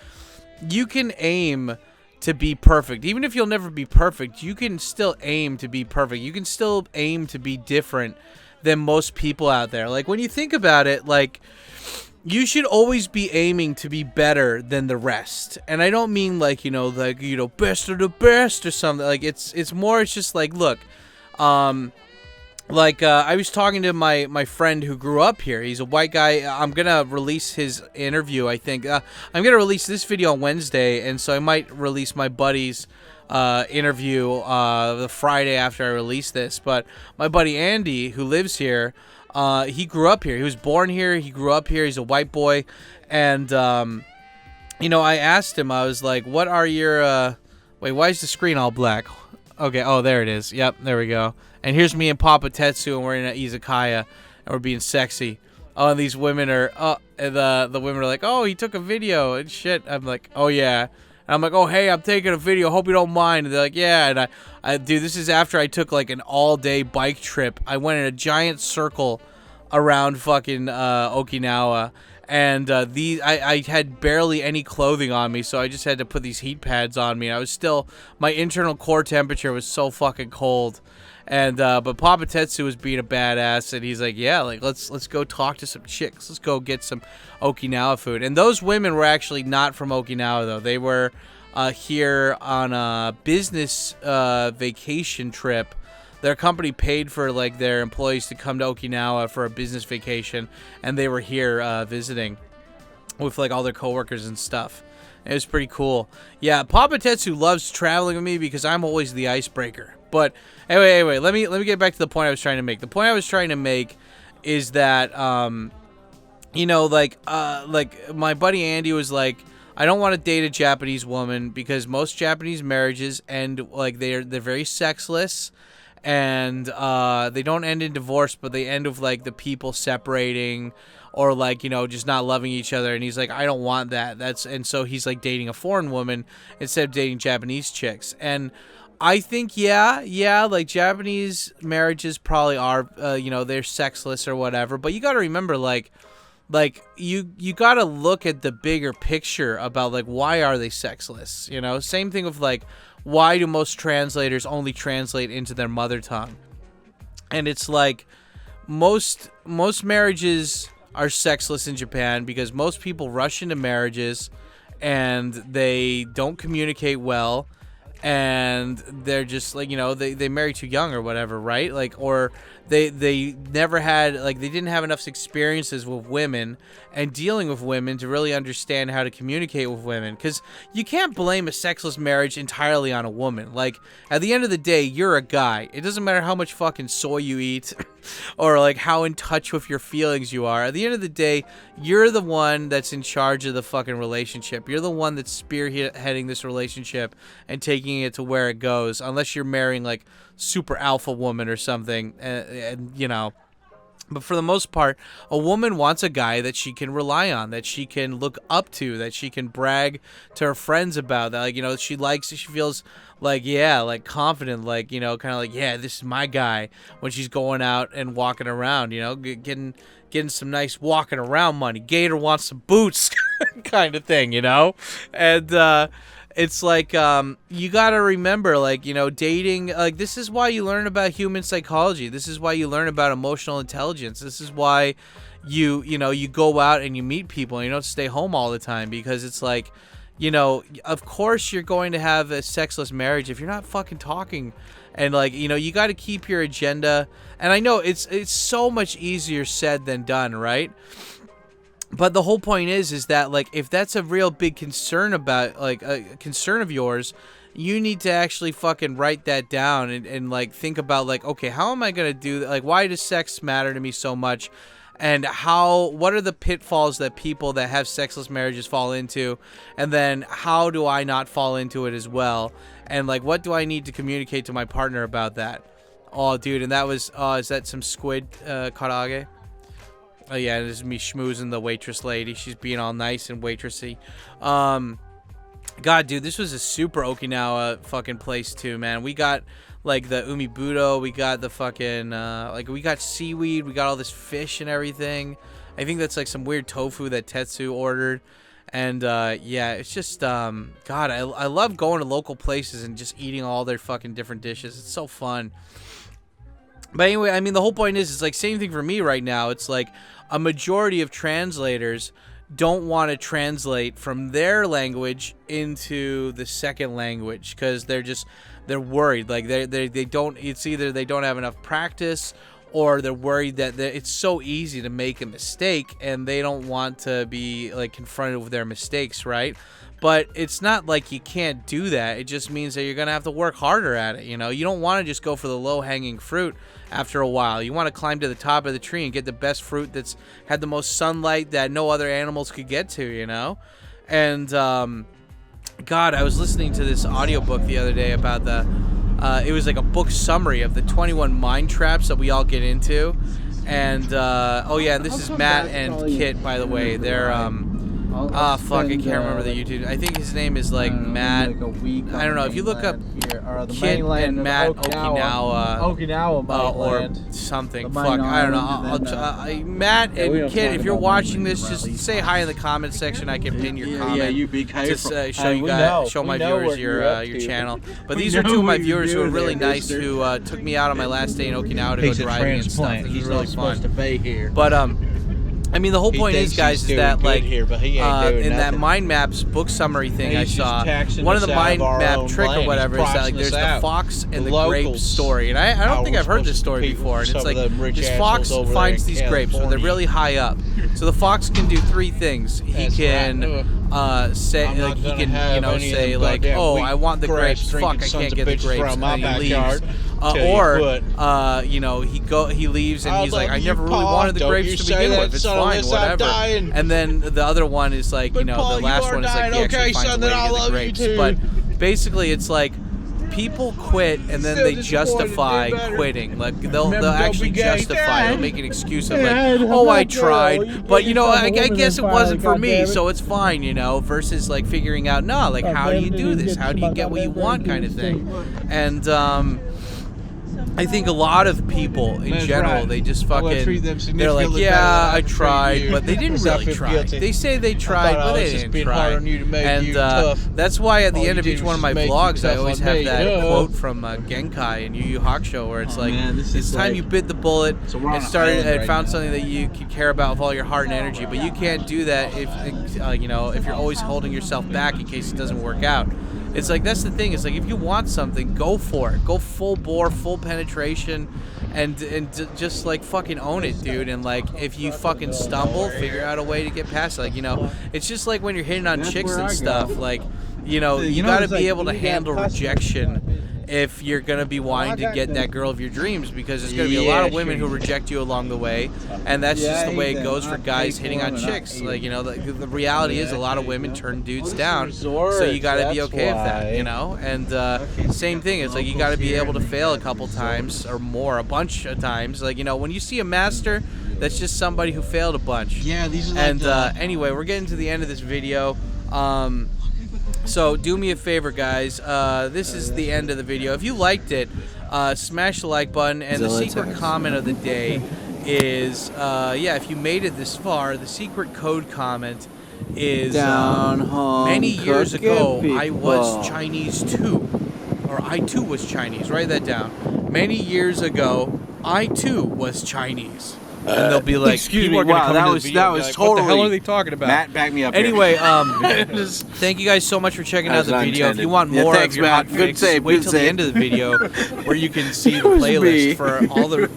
you can aim to be perfect. Even if you'll never be perfect, you can still aim to be perfect. You can still aim to be different than most people out there. Like, when you think about it, like, you should always be aiming to be better than the rest. And I don't mean like, best of the best or something. Like, it's more, it's just like, look, I was talking to my friend who grew up here. He's a white guy. I'm going to release his interview, I think. I'm going to release this video on Wednesday, and so I might release my buddy's interview the Friday after I release this. But my buddy Andy, who lives here, he grew up here. He was born here. He grew up here. He's a white boy. And, I asked him, I was like, what are your... wait, why is the screen all black? Okay, oh, there it is. Yep, there we go. And here's me and PapaTetsu, and we're in an izakaya, and we're being sexy. Oh, and these women are, and the women are like, "Oh, he took a video and shit." I'm like, "Oh yeah," and I'm like, "Oh hey, I'm taking a video. Hope you don't mind." And they're like, "Yeah." And dude, this is after I took like an all-day bike trip. I went in a giant circle around fucking Okinawa. And I had barely any clothing on me, so I just had to put these heat pads on me. I was still, my internal core temperature was so fucking cold. And but PapaTetsu was being a badass, and he's like, "Yeah, like let's go talk to some chicks. Let's go get some Okinawa food." And those women were actually not from Okinawa though. They were here on a business vacation trip. Their company paid for like their employees to come to Okinawa for a business vacation, and they were here visiting with like all their coworkers and stuff. It was pretty cool. Yeah, PapaTetsu loves traveling with me because I'm always the icebreaker. But anyway, let me get back to the point I was trying to make. The point I was trying to make is that like my buddy Andy was like, "I don't want to date a Japanese woman because most Japanese marriages end like they're very sexless." And they don't end in divorce, but they end with like the people separating or like, just not loving each other. And he's like, "I don't want that." And so he's like dating a foreign woman instead of dating Japanese chicks. And I think, yeah, like Japanese marriages probably are, they're sexless or whatever. But you got to remember, like you got to look at the bigger picture about like, why are they sexless? Same thing with like, why do most translators only translate into their mother tongue? And it's like most marriages are sexless in Japan because most people rush into marriages and they don't communicate well, and they're just like, they marry too young or whatever, right? Like, or they never had, like, they didn't have enough experiences with women and dealing with women to really understand how to communicate with women. Because you can't blame a sexless marriage entirely on a woman. Like, at the end of the day, you're a guy. It doesn't matter how much fucking soy you eat or like how in touch with your feelings you are. At the end of the day, you're the one that's in charge of the fucking relationship. You're the one that's spearheading this relationship and taking it to where it goes, unless you're marrying like super alpha woman or something, and But for the most part, a woman wants a guy that she can rely on, that she can look up to, that she can brag to her friends about, that, like, you know, she feels like, yeah, like confident, like, you know, kind of like, yeah, this is my guy when she's going out and walking around, you know, getting some nice walking around money. Gator wants some boots kind of thing, you know? And, it's like, you gotta remember, like, you know, dating, like, this is why you learn about human psychology. This is why you learn about emotional intelligence. This is why you know, you go out and you meet people and you don't stay home all the time, because it's like, you know, of course you're going to have a sexless marriage if you're not fucking talking. And, like, you know, you got to keep your agenda. And I know it's so much easier said than done, right? But the whole point is that, like, if that's a real big concern about, like, a concern of yours, you need to actually fucking write that down and like, think about, like, okay, how am I going to do that? Like, why does sex matter to me so much? And what are the pitfalls that people that have sexless marriages fall into? And then how do I not fall into it as well? And, like, what do I need to communicate to my partner about that? Oh, dude, and that was, is that some squid karage? Oh, yeah, this is me schmoozing the waitress lady. She's being all nice and waitressy. God, dude, this was a super Okinawa fucking place, too, man. We got, like, the umibudo. We got the fucking, like, we got seaweed. We got all this fish and everything. I think that's, like, some weird tofu that Tetsu ordered. And, yeah, it's just, God, I love going to local places and just eating all their fucking different dishes. It's so fun. But anyway, I mean, the whole point is, it's like, same thing for me right now. It's like a majority of translators don't want to translate from their language into the second language because they're worried. Like, they don't, it's either they don't have enough practice, or they're worried that it's so easy to make a mistake and they don't want to be, like, confronted with their mistakes, right? But it's not like you can't do that. It just means that you're going to have to work harder at it, you know? You don't want to just go for the low-hanging fruit after a while. You want to climb to the top of the tree and get the best fruit that's had the most sunlight that no other animals could get to, you know? And, God, I was listening to this audiobook the other day about it was like a book summary of the 21 mind traps that we all get into. And, oh yeah, and this is Matt and Kit, by the way. They're, fuck, I can't remember the YouTube. I think his name is, like, Matt. I don't know. If you look up Kit and Matt Okinawa, or something, fuck, I don't know. Matt and Kit, if you're watching this, just say hi in the comment section. I can pin your comment. Just show my viewers your channel. But these are two of my viewers who are really nice, who took me out on my last day in Okinawa to go driving and stuff. It was really fun. But I mean, the whole point is, guys, is that, like, in that mind maps book summary thing I saw, one of the mind map trick or whatever is that, like, there's the fox and the grape story. And I don't think I've heard this story before. And it's like, this fox finds these grapes, but they're really high up. So the fox can do three things. He can say, like, you know, say, like, oh, I want the grapes. Fuck, I can't get the grapes. And then he leaves. You know, he leaves and he's like, I never really wanted the grapes to begin with. It's fine, whatever. And then the other one is like, you know, the last one is like, he actually finds a way to get the grapes. But basically, it's like, people quit and then they justify quitting. Like, they'll actually justify. They'll make an excuse of, like, oh, I tried, but, you know, I guess it wasn't for me, so it's fine, you know, versus, like, figuring out, no, like, how do you do this? How do you get what you want, kind of thing. And I think a lot of people in general, they just fucking, they're like, yeah, I tried, but they didn't really try. They say they tried, but they didn't try. And that's why at the end of each one of my vlogs, I always have that quote from Genkai and Yu Yu Hakusho, where it's like, it's time you bit the bullet and found something that you can care about with all your heart and energy. But you can't do that if, you know, if you're always holding yourself back in case it doesn't work out. It's like, that's the thing. It's like, if you want something, go for it. Go full bore, full penetration, and just, like, fucking own it, dude. And, like, if you fucking stumble, figure out a way to get past it. Like, you know, it's just like when you're hitting on chicks and stuff. Like, you know, you got to be able to handle rejection if you're gonna be wanting to get that girl of your dreams, because there's gonna be a lot of women who reject you along the way, and that's just the way it goes for guys hitting on chicks. Like, you know, the reality is a lot of women turn dudes down, so you gotta be okay with that, you know. And same thing, it's like you gotta be able to fail a couple times or more, a bunch of times. Like, you know, when you see a master, that's just somebody who failed a bunch. Yeah, these are like and anyway, we're getting to the end of this video. So do me a favor, guys. This is the end of the video. If you liked it, smash the like button. And the secret comment of the day is, yeah, if you made it this far, the secret code comment is, many years ago, I was Chinese too. Or I too was Chinese. Write that down. Many years ago, I too was Chinese. And they'll be like, excuse me, wow, that was like, totally. what the hell are they talking about? Matt, back me up. Anyway, thank you guys so much for checking out the video. If you want more thanks, of your Matt. hot fix, wait till the end of the video where you can see the playlist for all the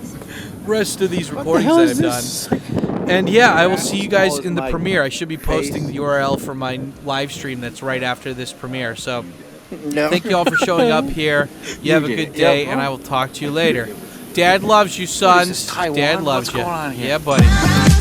rest of these recordings that I've done. And yeah, I will see you guys in the premiere. I should be posting the URL for my live stream that's right after this premiere. So thank you all for showing up here. You have a good day, and I will talk to you later. Dad loves you, sons. Dad loves you. Yeah, buddy.